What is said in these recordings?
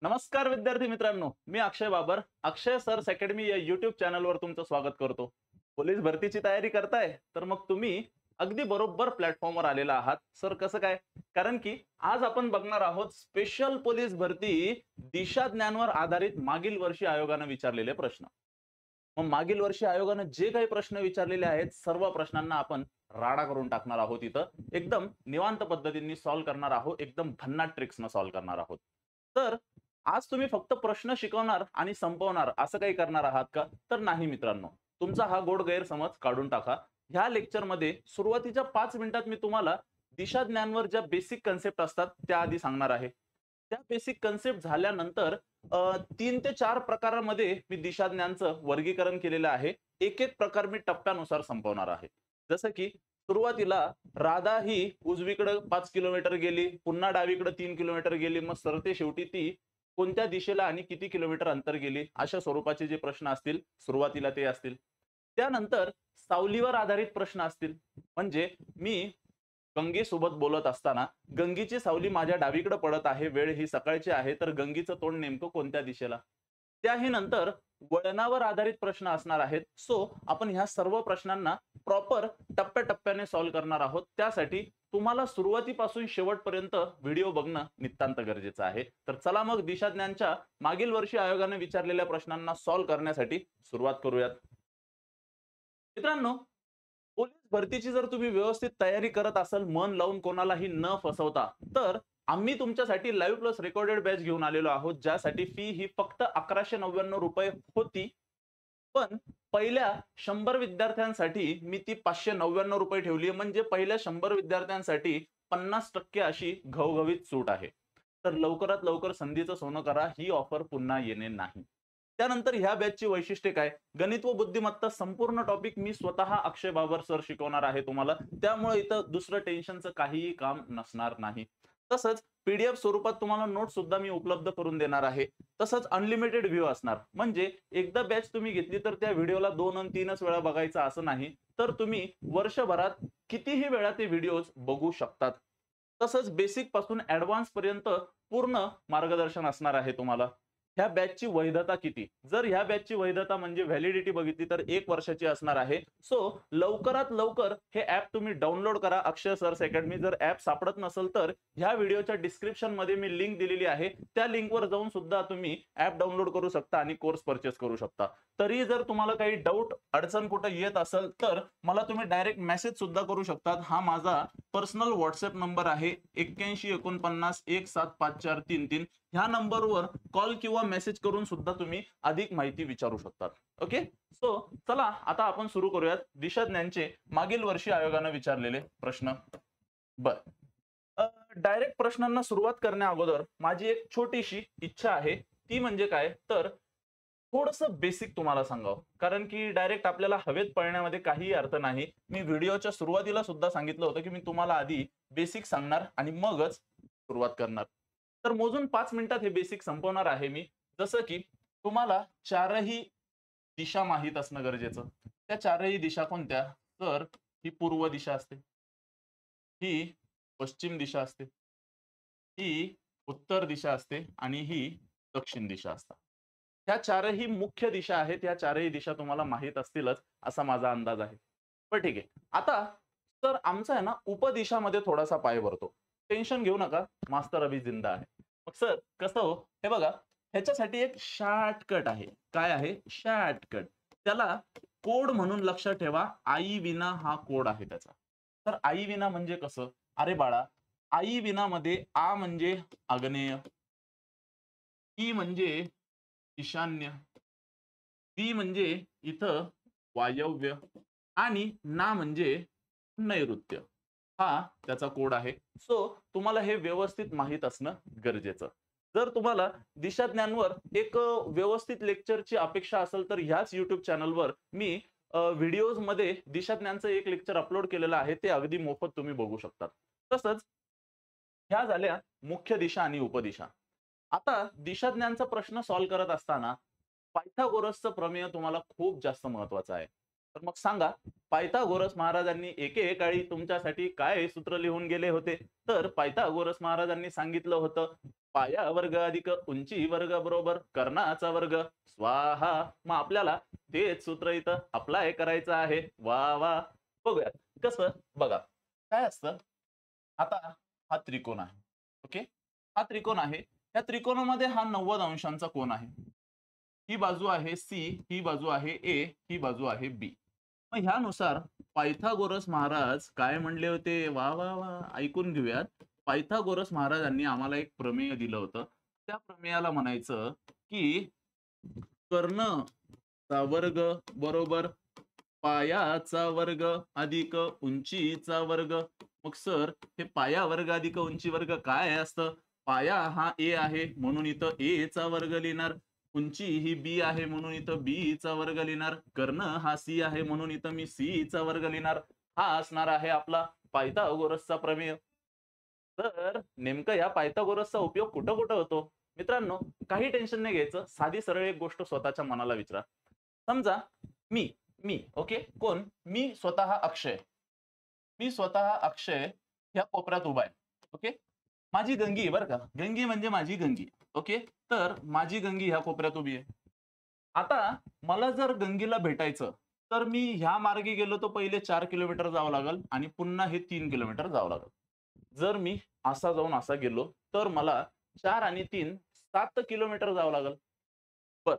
नमस्कार विद्यार्थी मित्रांनो, मी अक्षय बाबर अक्षय सर्स अकॅडमी या युट्यूब चॅनलवर तुमचं स्वागत करतो। पोलीस भरतीची तयारी करताय तर मग तुम्ही अगदी बरोबर प्लॅटफॉर्मवर आलेला आहात। सर कसं काय? कारण की आज आपण बघणार आहोत स्पेशल पोलीस भरती दिशा ज्ञानवर आधारित मागील वर्षी आयोगाने विचारलेले प्रश्न। मग मागील वर्षी आयोगाने जे काही प्रश्न विचारलेले आहेत सर्व प्रश्नांना आपण राडा करून टाकणार आहोत। इथं एकदम निवांत पद्धतीने सॉल्व्ह करणार आहोत, एकदम भन्नाट ट्रिक्सने सॉल्व्ह करणार आहोत। तर आज तुम्ही फक्त प्रश्न शिकवणार आणि संपवणार असं काही करणार आहात का? तर नाही मित्रांनो, तुमचा हा गोड गैरसमज काढून टाका। ह्या लेक्चर मध्ये सुरुवातीच्या 5 मिनिटात मी तुम्हाला दिशा ज्ञानवर ज्या बेसिक कन्सेप्ट असतात त्या आधी सांगणार आहे। त्या बेसिक कन्सेप्ट झाल्यानंतर 3 ते 4 प्रकारामध्ये मी दिशा ज्ञानचं वर्गीकरण केलेलं आहे। एक एक प्रकार मी टप्प्यानुसार संपवणार आहे। जसं की सुरुवातीला राधा ही उजवीकडे 5 किलोमीटर गेली, पुन्हा डावीकडे 3 किलोमीटर गेली, मग सरते शेवटी ती कोणत्या दिशेला आणि किती किलोमीटर अंतर गेली, अशा स्वरूपाचे जे प्रश्न असतील सुरुवातीला ते असतील। त्यानंतर सावलीवर आधारित प्रश्न असतील, म्हणजे मी गंगेसोबत बोलत असताना गंगेची सावली माझ्या डावीकडे पडत आहे, वेळ ही सकाळची आहे, तर गंगेचं तोंड नेमकं कोणत्या दिशेला? त्याही नंतर वळणावर आधारित प्रश्न असणार आहेत। सो आपण ह्या सर्व प्रश्नांना प्रॉपर टप्प्याटप्प्याने सॉल्व्ह करणार आहोत। त्यासाठी तुम्हाला सुरुवातीपासून शेवटपर्यंत व्हिडिओ बघणं नितांत गरजेचं आहे। तर चला मग दिशा ज्ञानच्या मागील वर्षी आयोगाने विचारलेल्या प्रश्नांना सॉल्व्ह करण्यासाठी सुरुवात करूयात। मित्रांनो, पोलीस भरतीची जर तुम्ही व्यवस्थित तयारी करत असाल, मन लावून कोणालाही न फसवता, तर आम्ही तुमच्यासाठी लाईव्ह प्लस रेकॉर्डेड बॅच घेऊन आलेलो आहोत, ज्यासाठी फी ही फक्त 1199 रुपये होती। पण पहिल्या 100 विद्यार्थ्यांसाठी मी ती 599 रुपये ठेवली, म्हणजे पहिल्या 100 विद्यार्थ्यांसाठी 50% अशी घवघवीत सूट आहे। तर लवकरात लवकर संधीचं सोनं करा, ही ऑफर पुन्हा येणे नाही। त्यानंतर ह्या बॅचची वैशिष्ट्ये काय? गणित व बुद्धिमत्ता संपूर्ण टॉपिक मी स्वतः अक्षय बाबर सर शिकवणार आहे तुम्हाला, त्यामुळे इथं दुसरं टेन्शनचं काहीही काम नसणार नाही। तसंच पीडीएफ स्वरूपात तुम्हाला नोट सुद्धा मी उपलब्ध करून देणार आहे। तसंच अनलिमिटेड व्ह्यू असणार, म्हणजे एकदा बॅच तुम्ही घेतली तर त्या व्हिडिओला 2 आणि 3च वेळा बघायचं असं नाही, तर तुम्ही वर्षभरात कितीही वेळा ते व्हिडिओज बघू शकतात। तसंच बेसिक पासून ऍडव्हान्स पर्यंत पूर्ण मार्गदर्शन असणार आहे तुम्हाला। ह्या बॅचची वैधता किती? जर ह्या बॅचची वैधता म्हणजे व्हॅलिडिटी बघितली तर 1 वर्षाची असणार आहे। सो लवकरात लवकर हे ऍप तुम्ही डाउनलोड करा, अक्षय सर्स अकॅडमी। जर ऍप सापडत नसेल तर ह्या व्हिडिओच्या डिस्क्रिप्शन मध्ये मी लिंक दिलेली आहे, त्या लिंकवर जाऊन सुद्धा तुम्ही ऍप डाउनलोड करू शकता आणि कोर्स परचेस करू शकता। तरी जर तुम्हाला काही डाऊट अडचण कुठे येत असेल तर मला तुम्ही डायरेक्ट मेसेज सुद्धा करू शकता। हा माझा पर्सनल व्हॉट्सअप नंबर आहे 8149175433। ह्या नंबरवर कॉल किंवा मेसेज करून सुद्धा तुम्ही अधिक माहिती विचारू शकता। ओके, सो चला आता आपण सुरू करूयात दिशा ज्ञानचे मागील वर्षी आयोगाने विचारलेले प्रश्न। बर, डायरेक्ट प्रश्नांना सुरुवात करण्या अगोदर माझी एक छोटीशी इच्छा आहे, ती म्हणजे काय तर थोडंसं बेसिक तुम्हाला सांगावं, कारण की डायरेक्ट आपल्याला हवेत पळण्यामध्ये काही अर्थ नाही। मी व्हिडिओच्या सुरुवातीला सुद्धा सांगितलं होतं की मी तुम्हाला आधी बेसिक सांगणार आणि मगच सुरुवात करणार। तर मोजून 5 मिनिटात हे बेसिक संपवणार आहे मी। जसं की तुम्हाला चारही दिशा माहित असणं गरजेचं। त्या चारही दिशा कोणत्या? तर ही पूर्व दिशा असते, ही पश्चिम दिशा असते, ही उत्तर दिशा असते आणि ही दक्षिण दिशा असते। ह्या चारही मुख्य दिशा आहेत, ह्या चारही दिशा तुम्हाला माहित असतीलच असा माझा अंदाज आहे। पण ठीक आहे, आता तर आमचा आहे ना उपदिशामध्ये थोडासा पाय भरतो। टेन्शन घेऊ नका, मास्तर अभी जिंदा आहे। मग सर कसं हो? हे बघा, ह्याच्यासाठी एक शॉर्टकट आहे। काय आहे? शॉर्टकट। त्याला कोड म्हणून लक्षात ठेवा, आई विना हा कोड आहे त्याचा। तर आई विना म्हणजे कसं? अरे बाळा, आई विना मध्ये आ म्हणजे आग्नेय, ई म्हणजे ईशान्य, वी म्हणजे इथं वायव्य आणि ना म्हणजे नैऋत्य। हा त्याचा कोड आहे। सो तुम्हाला हे व्यवस्थित माहित असणं गरजेचं। जर तुम्हाला दिशा ज्ञानवर एक व्यवस्थित लेक्चरची अपेक्षा असेल तर ह्याच YouTube चॅनलवर मी व्हिडिओज मध्ये दिशा ज्ञानचं एक लेक्चर अपलोड केलेलं आहे, ते अगदी मोफत तुम्ही बघू शकता। तसंच ह्या झाल्या मुख्य दिशा आणि उपदिशा। आता दिशा ज्ञानचा प्रश्न सॉल्व्ह करत असताना पायथागोरसचं प्रमेय तुम्हाला खूप जास्त महत्वाचं आहे। तर मग सांगा, पायथागोरस महाराजांनी एकेकाळी तुमच्यासाठी काय सूत्र लिहून गेले होते? तर पायथागोरस महाराजांनी सांगितलं होतं पाया वर्ग अधिक उंची वर्ग बरोबर कर्णाचा वर्ग स्वाहा. मग आपल्याला तेच सूत्र इथं अप्लाय करायचं आहे. वा वा. बघूया कसं. बघा काय असतं. आता हा त्रिकोण आहे. ओके. हा त्रिकोण आहे. या त्रिकोणामध्ये हा 90 अंशांचा कोन आहे. ही बाजू आहे सी, ही बाजू आहे ए, ही बाजू आहे बी. मग ह्यानुसार पायथागोरस महाराज काय म्हणले होते. वा वा वा. ऐकून घेऊयात. पायथागोरस महाराजांनी आम्हाला एक प्रमेय दिलं होतं. त्या प्रमेयाला म्हणायचं की कर्णचा वर्ग बरोबर पायाचा वर्ग अधिक उंचीचा वर्ग. मग सर हे पाया वर्ग अधिक उंची वर्ग काय असतं. पाया हा ए आहे म्हणून इथं ए चा वर्ग लिहिणार. उंची ही बी आहे म्हणून इथं बी चा वर्ग लिहिणार. कर्ण हा सी आहे म्हणून इथं मी सी चा वर्ग लिहिणार. हा असणार आहे आपला पायथागोरसचा प्रमेय. तर नेमकं या पायथागोरसचा उपयोग कुठं कुठं होतो. मित्रांनो काही टेन्शन नाही घ्यायचं. साधी सरळ एक गोष्ट स्वतःच्या मनाला विचारा. समजा मी मी ओके कोण मी स्वतः अक्षय. मी स्वतः अक्षय ह्या कोपऱ्यात उभा आहे. ओके. माझी गंगी बरं का. गंगी म्हणजे माझी गंगी. ओके. तर माझी गंगी ह्या कोपऱ्यात उभी आहे. आता मला जर गंगीला भेटायचं तर मी ह्या मार्गे गेलो तर पहिले 4 किलोमीटर जावं लागेल आणि पुन्हा हे 3 किलोमीटर जावं लागेल. जर मी असा जाऊन असा गेलो तर मला 4 आणि 3 7 किलोमीटर जावं लागेल. बर.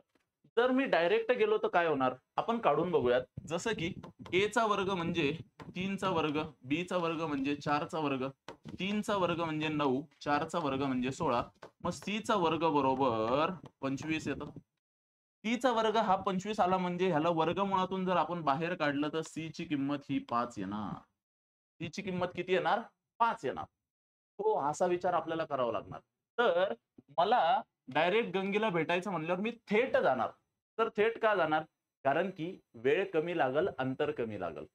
जर मी डायरेक्ट गेलो तर काय होणार आपण काढून बघूयात. जसं की ए चा वर्ग म्हणजे 3 चा वर्ग, बी चा वर्ग म्हणजे 4 चा वर्ग, 3 चा वर्ग म्हणजे 9, 4 चा वर्ग म्हणजे 16. मग सी चा वर्ग बरोबर 25 येतं. सी चा वर्ग हा 25 आला म्हणजे ह्याला वर्गमुळातून जर आपण बाहेर काढलं तर सी ची किंमत ही 5 येणार. सी ची किंमत किती येणार. 5 येणार. हो असा विचार आपल्याला करावा लागणार. तर मला डायरेक्ट गंगेला भेटायचं म्हणल्यावर मी थेट जाणार. तर थेट का जाणार. कारण की वेळ कमी लागल अंतर कमी लागल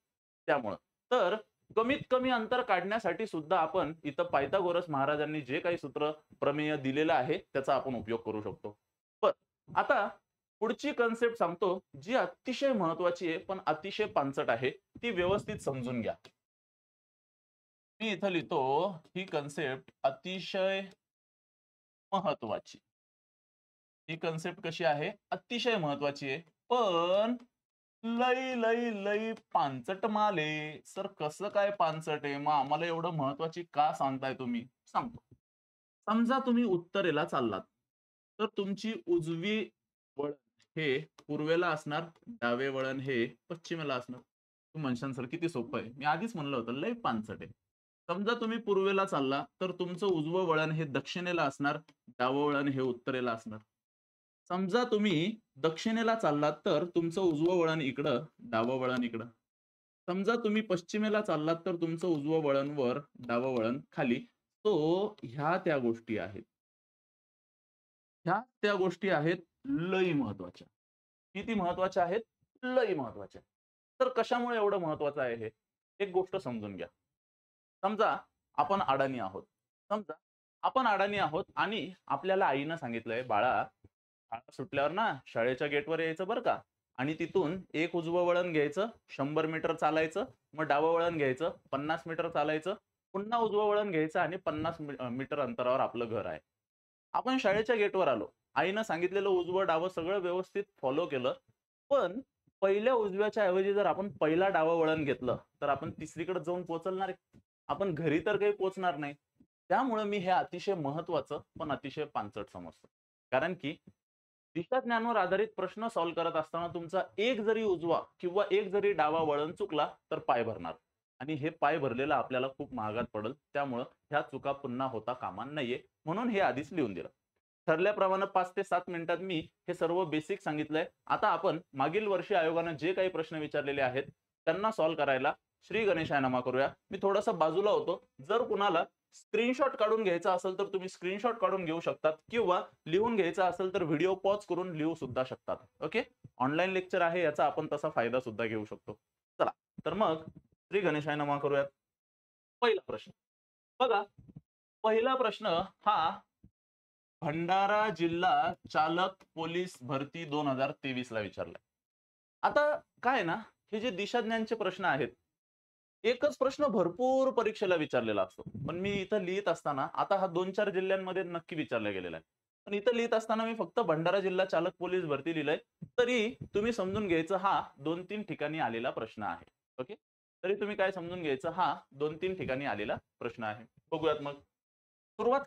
त्यामुळं. तर कमीत कमी अंतर काढण्यासाठी सुद्धा आपण इथं पायथागोरस महाराजांनी जे काही सूत्र प्रमेय दिलेलं आहे त्याचा आपण उपयोग करू शकतो. पण आता पुढची कन्सेप्ट सांगतो जी अतिशय महत्वाची आहे पण अतिशय पानसट आहे. ती व्यवस्थित समजून घ्या. मी इथं लिहितो ही कन्सेप्ट अतिशय महत्वाची. ही कन्सेप्ट कशी आहे अतिशय महत्वाची आहे पण लई लई लई पानसट माले. सर कसं काय पानसट आहे. मग आम्हाला एवढं महत्वाची का सांगताय तुम्ही. सांगतो. समजा तुम्ही उत्तरेला चाललात तर तुमची उजवी वळण हे पूर्वेला असणार. डावे वळण हे पश्चिमेला असणार. तू म्हणशाल सर किती सोपं आहे. मी आधीच म्हणलं होतं लई पानसट आहे. समजा तुम्ही पूर्वेला चालला तर तुमचं उजवं वळण हे दक्षिणेला असणार. डावं वळण हे उत्तरेला असणार. समजा तुम्ही दक्षिणेला चाललात तर तुमचं उजवं वळण इकडं डावं वळण इकडं. समजा तुम्ही पश्चिमेला चाललात तर तुमचं उजवं वळण वर डावं वळण खाली. तो ह्या त्या गोष्टी आहेत. ह्या त्या गोष्टी आहेत लई महत्वाच्या. किती महत्वाच्या आहेत. लई महत्वाच्या. तर कशामुळे एवढं महत्वाचं आहे हे एक गोष्ट समजून घ्या. समजा आपण अडाणी आहोत. समजा आपण अडाणी आहोत आणि आपल्याला आईनं सांगितलंय बाळा शाळा सुटल्यावर ना शाळेच्या गेटवर यायचं बरं का. आणि तिथून एक उजवं वळण घ्यायचं 100 मीटर चालायचं. मग डावं वळण घ्यायचं 50 मीटर चालायचं. पुन्हा उजवं वळण घ्यायचं आणि 50 मीटर अंतरावर आपलं घर आहे. आपण शाळेच्या गेटवर आलो. आईनं सांगितलेलं उजवं डावं सगळं व्यवस्थित फॉलो केलं. पण पहिल्या उजव्याच्या ऐवजी जर आपण पहिला डावं वळण घेतलं तर आपण तिसरीकडे जाऊन पोहोचणार आहे. आपण घरी तर काही पोहोचणार नाही. त्यामुळे मी हे अतिशय महत्वाचं पण अतिशय पानसट समजतो. कारण की दिशा ज्ञानावर आधारित प्रश्न सॉल्व्ह करत असताना तुमचा एक जरी उजवा किंवा एक जरी डावा वळण चुकला तर पाय भरणार. आणि हे पाय भरलेलं आपल्याला खूप महागात पडेल. त्यामुळं ह्या चुका पुन्हा होता कामा नाहीये. म्हणून हे आधीच लिहून दिलं. ठरल्याप्रमाणे 5 ते 7 मिनिटात मी हे सर्व बेसिक सांगितलंय. आता आपण मागील वर्षी आयोगाने जे काही प्रश्न विचारलेले आहेत त्यांना सॉल्व्ह करायला श्री गणेशाय नमः करूया. मी थोडासा बाजूला होतो. जर कुणाला स्क्रीनशॉट काढून घ्यायचा असेल तर तुम्ही स्क्रीनशॉट काढून घेऊ शकतात किंवा लिहून घ्यायचा असेल तर व्हिडिओ पॉज करून लिहू सुद्धा शकतात. ओके. ऑनलाईन लेक्चर आहे याचा आपण तसा फायदा सुद्धा घेऊ शकतो. चला तर मग श्री गणेशाय नमः करूयात. पहिला प्रश्न बघा. पहिला प्रश्न हा भंडारा जिल्हा चालक पोलीस भरती 2023 ला विचारलाय. आता काय ना हे जे दिशाज्ञानचे प्रश्न आहेत एकच प्रश्न भरपूर परीक्षेला विचारलेला असतो. पण मी इथं लिहित असताना आता हा 2-4 जिल्ह्यांमध्ये नक्की विचारला गेलेला आहे. पण इथं लिहित असताना मी फक्त भंडारा जिल्हा चालक पोलीस भरती लिहिलंय. तरी तुम्ही समजून घ्यायचं हा 2-3 ठिकाणी आलेला प्रश्न आहे. ओके. तरी तुम्ही काय समजून घ्यायचं हा 2-3 ठिकाणी आलेला प्रश्न आहे. बघूयात मग. सुरुवात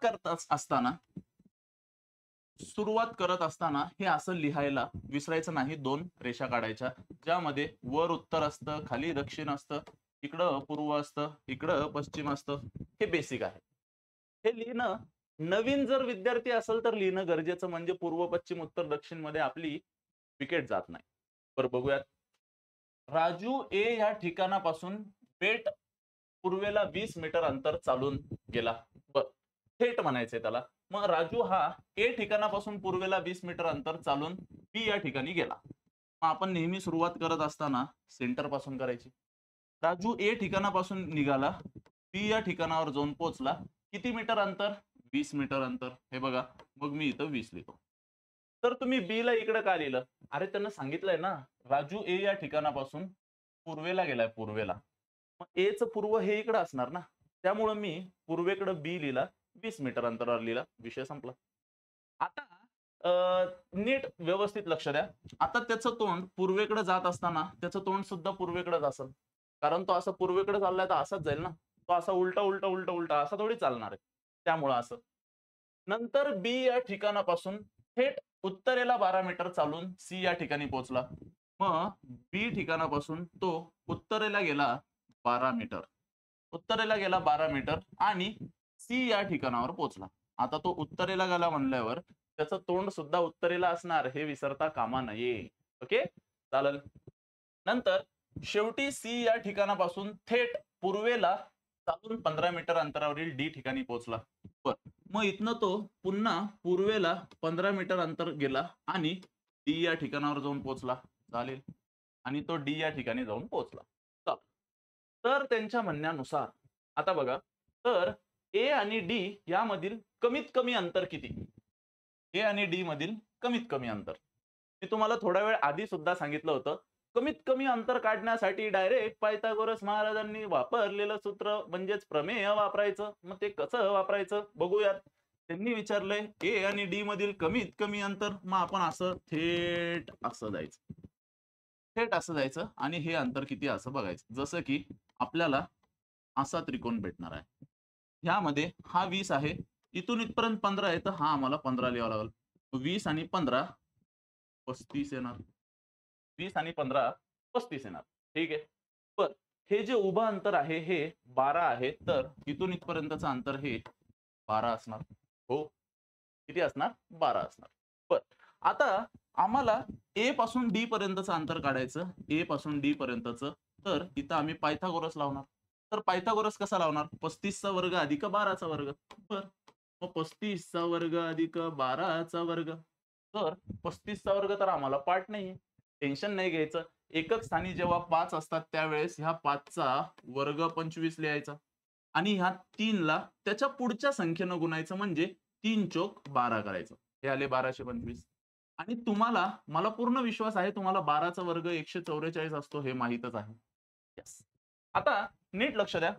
करत असताना हे असं लिहायला विसरायचं नाही. 2 रेषा काढायच्या, ज्यामध्ये वर उत्तर असतं, खाली दक्षिण असतं, इकडं पूर्व असतं, इकडं पश्चिम असतं. हे बेसिक आहे. हे लिहिणं नवीन जर विद्यार्थी असेल तर लिहिणं गरजेचं, म्हणजे पूर्व, पश्चिम, उत्तर, दक्षिण मध्ये आपली विकेट जात नाही. बरं बघूयात. राजू ए या ठिकाणापासून बेट पूर्वेला 20 मीटर अंतर चालून गेला. बर, थेट म्हणायचंय त्याला. मग राजू हा ए ठिकाणापासून पूर्वेला 20 मीटर अंतर चालून बी या ठिकाणी गेला. मग आपण नेहमी सुरुवात करत असताना सेंटर पासून करायची. राजू ए ठिकाणापासून निघाला, बी या ठिकाणावर जाऊन पोहोचला. किती मीटर अंतर? 20 मीटर अंतर. हे बघा, मग मी इथं 20 लिहितो. तर तुम्ही बी ला इकडे का लिहिलं? अरे त्यांना सांगितलंय ना, राजू ए या ठिकाणापासून पूर्वेला गेलाय, पूर्वेला. मग ए चं पूर्व हे इकडे असणार ना, त्यामुळे मी पूर्वेकडे बी लिहिला, 20 मीटर अंतरावर लिहिला, विषय संपला. आता नीट व्यवस्थित लक्ष द्या. आता त्याचं तोंड पूर्वेकडे जात असताना त्याचं तोंड सुद्धा पूर्वेकडेच असेल, कारण तो असं पूर्वेकडे चाललाय तर असाच जाईल ना. तो असा उलटा उलटा उलटा उलटा असा थोडी चालणार आहे, त्यामुळं असं. नंतर बी या ठिकाणापासून थेट उत्तरेला 12 मीटर चालून सी या ठिकाणी पोहोचला. मग बी ठिकाणापासून तो उत्तरेला गेला 12 मीटर. उत्तरेला गेला 12 मीटर आणि सी या ठिकाणावर पोहोचला. आता तो उत्तरेला गेला म्हणल्यावर त्याचं तोंड सुद्धा उत्तरेला असणार, हे विसरता कामा नये. ओके, चालेल. नंतर शेवटी सी या ठिकाणापासून थेट पूर्वेला चालून 15 मीटर अंतरावरील डी ठिकाणी पोहोचला. मग इथनं तो पुन्हा पूर्वेला 15 मीटर अंतर गेला आणि डी या ठिकाणावर जाऊन पोहोचला. चालेल. आणि तो डी या ठिकाणी जाऊन पोहोचला. तर त्यांच्या म्हणण्यानुसार आता बघा, तर ए आणि डी यामधील कमीत कमी अंतर किती? ए आणि डी मधील कमीत कमी अंतर मी तुम्हाला थोडा वेळ आधी सुद्धा सांगितलं होतं. कमीत कमी अंतर काढण्यासाठी डायरेक्ट पायथागोरस महाराजांनी वापरलेलं सूत्र म्हणजेच प्रमेय वापरायचं. मग ते कसं वापरायचं बघूयात. त्यांनी विचारलंय ए आणि डी मधील कमीत कमी अंतर, मग आपण असं थेट असं जायचं, थेट असं जायचं आणि हे अंतर किती असं बघायचं. जसं की आपल्याला असा त्रिकोण भेटणार आहे, ह्यामध्ये हा 20 आहे, इथून इथपर्यंत 15 आहे, तर हा आम्हाला 15 लिहावा लागेल. 20 आणि 15 35 येणार. 20 आणि 15 35 येणार. ठीक आहे. पण हे जे उभं अंतर आहे हे 12 आहे, तर इथून इथपर्यंतचं अंतर हे 12 असणार. हो, किती असणार? 12 असणार. पण आता आम्हाला ए पासून डी पर्यंतचं अंतर काढायचं, ए पासून डी पर्यंतचं. तर इथं आम्ही पायथागोरस लावणार. तर पायथागोरस कसा लावणार? 35 चा वर्ग अधिक 12 चा वर्ग. बर, मग 35 चा वर्ग अधिक 12 चा वर्ग. तर 35 चा वर्ग तर आम्हाला पाठ नाहीये, टेन्शन नाही घ्यायचं. एकक स्थानी जेव्हा 5 असतात त्यावेळेस ह्या 5 चा वर्ग 25 लिहायचा आणि ह्या 3 ला त्याच्या पुढच्या संख्येनं गुणायचं, म्हणजे 3 चोक 12 करायचं. हे आले 1225. आणि तुम्हाला, मला पूर्ण विश्वास आहे तुम्हाला 12 चा वर्ग 144 असतो हे माहीतच आहे. Yes. आता नीट लक्ष द्या.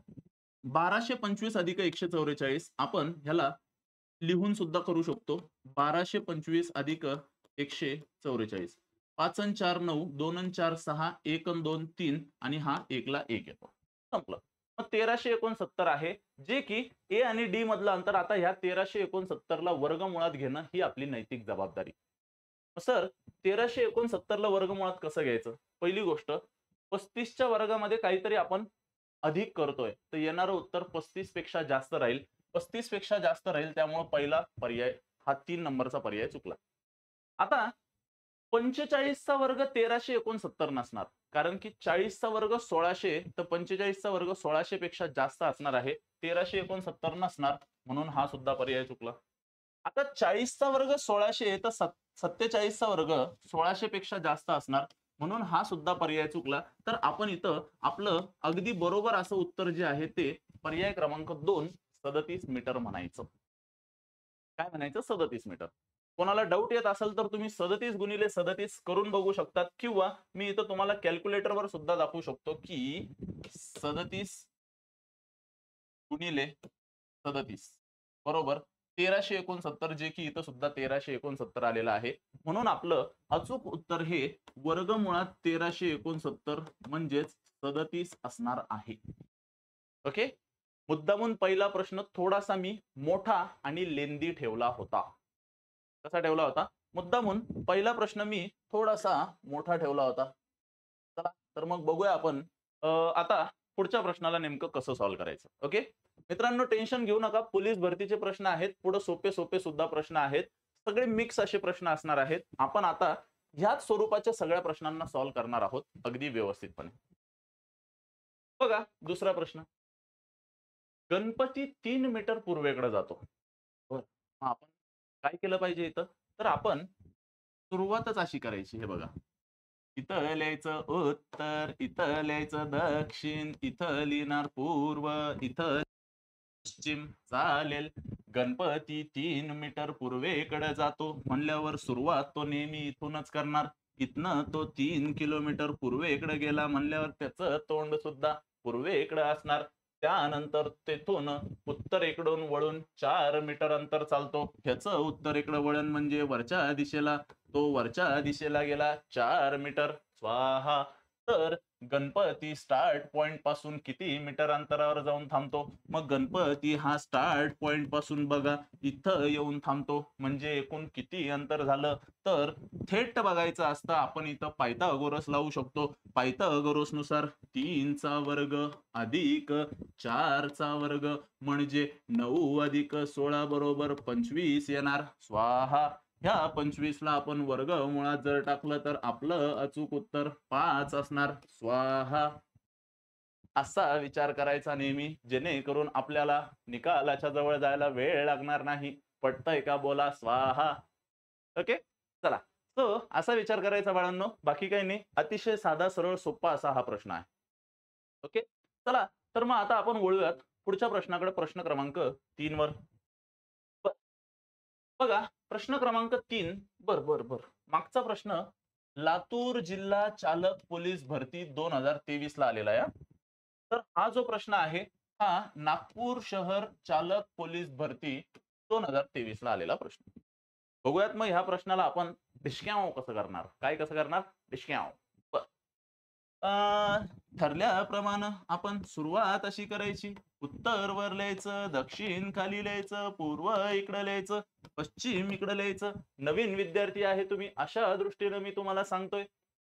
1225 अधिक 144 आपण ह्याला लिहून सुद्धा करू शकतो. 1225 अधिक 144. 5 अन 4 9, 2 अन 4 6, 1 अन 2 3 आणि हा 1 ला 1 येतो. संपलं. मग 1369 आहे, जे की ए आणि डी मधलं अंतर. आता ह्या 1369 ला वर्गमुळात घेणं ही आपली नैतिक जबाबदारी. सर 1369 ला वर्गमुळात कसं घ्यायचं? पहिली गोष्ट, 35 च्या वर्गामध्ये काहीतरी आपण अधिक करतोय, तर येणारं उत्तर 35 पेक्षा जास्त राहील. 35 पेक्षा जास्त राहील, त्यामुळे पहिला पर्याय हा 3 नंबरचा पर्याय चुकला. आता 45 चा वर्ग 1369 नसणार, कारण की 40 चा वर्ग 1600, तर 45 चा वर्ग 1600 पेक्षा जास्त असणार आहे. 1369 नसणार, म्हणून हा सुद्धा पर्याय चुकला. आता 40 चा वर्ग 1600, तर 47 चा वर्ग 1600 पेक्षा जास्त असणार, म्हणून हा सुद्धा पर्याय चुकला. तर आपण इथं आपलं अगदी बरोबर असं उत्तर जे आहे ते पर्याय क्रमांक 2 37 मीटर म्हणायचं. काय म्हणायचं? 37 मीटर. कोणाला डाऊट येत असेल तर तुम्ही 37 गुणिले 37 करून बघू शकतात, किंवा मी इथं तुम्हाला कॅल्क्युलेटरवर सुद्धा दाखवू शकतो की 37 गुणिले 37 बरोबर 1369, जे की इथं सुद्धा 1369 आलेलं आहे. म्हणून आपलं अचूक उत्तर हे वर्गमुळात 1369 म्हणजेच 37 असणार आहे. ओके. मुद्दामून पहिला प्रश्न थोडासा मी मोठा आणि लेंदी ठेवला होता. कसा ठेवला होता? मुद्दामून पहिला प्रश्न मी थोडासा मोठा ठेवला होता. चला तर मग बघूया आपण आता पुढच्या प्रश्नाला नेमकं कसं सॉल्व्ह करायचं. ओके. मित्रांनो, टेन्शन घेऊ नका. पोलीस भरतीचे प्रश्न आहेत, पुढे सोपे सोपे सुद्धा प्रश्न आहेत. सगळे मिक्स असे प्रश्न असणार आहेत. आपण आता ह्याच स्वरूपाच्या सगळ्या प्रश्नांना सॉल्व्ह करणार आहोत अगदी व्यवस्थितपणे. बघा दुसरा प्रश्न. गणपती 3 मीटर पूर्वेकडे जातो. बरं. मग आपण काय केलं पाहिजे इथं? तर आपण सुरुवातच अशी करायची. हे बघा. इथं लिहायचं उत्तर, इथं लिहायचं दक्षिण, इथं लिहिणार पूर्व, इथं पश्चिम. चालेल. गणपती 3 मीटर पूर्वेकडे जातो म्हणल्यावर सुरुवात तो नेहमी इथूनच करणार. इथनं तो 3 किलोमीटर पूर्वेकडे गेला म्हणल्यावर त्याचं तोंड सुद्धा पूर्वेकडे असणार. त्यानंतर तेथून उत्तरेकडून वळून 4 मीटर अंतर चालतो. ह्याचं उत्तरेकडे वळण म्हणजे वरच्या दिशेला. तो वरच्या दिशेला गेला 4 मीटर. स्वाहा. तर गणपती स्टार्ट पॉइंट पासून किती मीटर अंतरावर जाऊन थांबतो? मग गणपती हा स्टार्ट पॉइंट पासून बघा इथं येऊन थांबतो, म्हणजे एकूण किती अंतर झालं? तर थेट बघायचं असतं आपण इथं पायथागोरस लावू शकतो. पायथागोरस नुसार 3चा वर्ग अधिक 4चा वर्ग म्हणजे 9 अधिक 16 बरोबर 25 येणार. स्वाहा. ह्या 25 ला आपण वर्गमुळात जर टाकलं तर आपलं अचूक उत्तर 5 असणार. स्वाहा. असा विचार करायचा नेहमी, जेणेकरून आपल्याला निकालाच्या जवळ जायला वेळ लागणार नाही. पटतंय का? बोला स्वाहा. ओके. चला. सो असा विचार करायचा बाळांनो, बाकी काही नाही. अतिशय साधा सरळ सोपा असा हा प्रश्न आहे. ओके. चला तर मग आता आपण वळूयात पुढच्या प्रश्नाकडे, प्रश्न क्रमांक 3 वर. बघा प्रश्न क्रमांक 3. बर बर बर मागचा प्रश्न लातूर जिल्हा चालक पोलीस भरती 2023 ला आलेला आहे. तर हा जो प्रश्न आहे हा नागपूर शहर चालक पोलीस भरती 2023 ला आलेला प्रश्न. बघूयात मग ह्या प्रश्नाला आपण डिस्क्याव कसं करणार. काय कसं करणार? डिस्क्याव. ठरल्याप्रमाणे आपण सुरुवात अशी करायची. उत्तर वर लिहायचं, दक्षिण खाली लिहायचं, पूर्व इकडे लिहायचं, पश्चिम इकडे लिहायचं. नवीन विद्यार्थी आहे तुम्ही, अशा दृष्टीने मी तुम्हाला सांगतोय.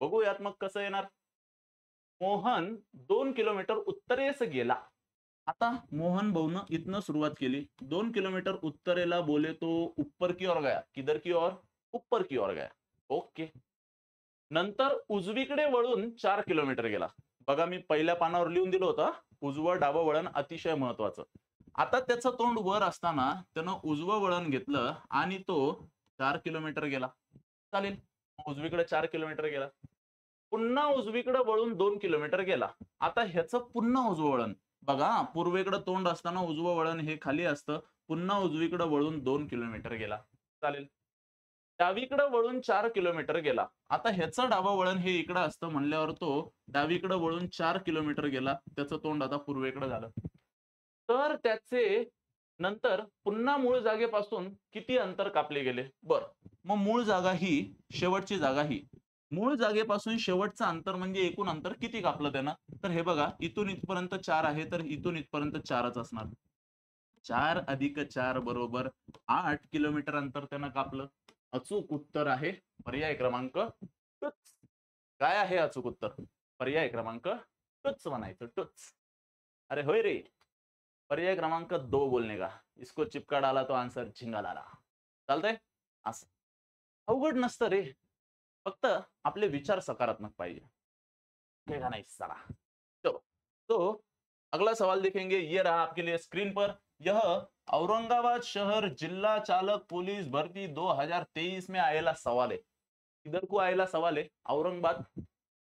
बघूयात मग कसं येणार. मोहन 2 किलोमीटर उत्तरेस गेला. आता मोहन भाऊन इथनं सुरुवात केली. 2 किलोमीटर उत्तरेला बोले तो ऊपर की ओर गया. किधर की ओर? ऊपर की ओर गया. ओके. नंतर उजवीकडे वळून 4 किलोमीटर गेला. बघा मी पहिल्या पानावर लिहून दिलं होतं, उजवं डावं वळण अतिशय महत्वाचं. आता त्याचं तोंड वर असताना त्यानं उजवं वळण घेतलं आणि तो 4 किलोमीटर गेला. चालेल. उजवीकडे 4 किलोमीटर गेला. पुन्हा उजवीकडे वळून 2 किलोमीटर गेला. आता ह्याचं पुन्हा उजवं वळण बघा, पूर्वेकडे तोंड असताना उजवं वळण हे खाली असतं. पुन्हा उजवीकडे वळून 2 किलोमीटर गेला. चालेल. डावीकडे वळून 4 किलोमीटर गेला. आता ह्याचं डावं वळण हे इकडं असतं म्हणल्यावर तो डावीकडे वळून 4 किलोमीटर गेला. त्याचं तोंड आता पूर्वेकडे झालं. तर त्याचे नंतर पुन्हा मूळ जागेपासून किती अंतर कापले गेले? बर. मग मूळ जागा ही, शेवटची जागा ही. मूळ जागेपासून शेवटचं अंतर म्हणजे एकूण अंतर किती कापलं त्यानं? तर हे बघा इथून इथपर्यंत 4 आहे, तर इथून इथपर्यंत 4च असणार. 4 अधिक 4 बरोबर 8 किलोमीटर अंतर त्यानं कापलं. अचूक उत्तर आहे पर्याय क्रमांक टुच. काय आहे अचूक उत्तर? पर्याय क्रमांक टुच म्हणायचं. टुच. अरे होय रे. पर्याय क्रमांक 2 बोलने का. इसको चिपका डाला तो आंसर झिंगा डाला. चालतंय? असं अवघड नसतं रे. फक्त आपले विचार सकारात्मक पाहिजे. ठीक है नहीं साला. चलो तो अगला सवाल देखेंगे. ये रहा आपके लिए स्क्रीन पर. यह औरंगाबाद शहर जिला चालक पुलिस भर्ती 2023 में आएला सवाल है. इधर को आएला सवाल है औरंगाबाद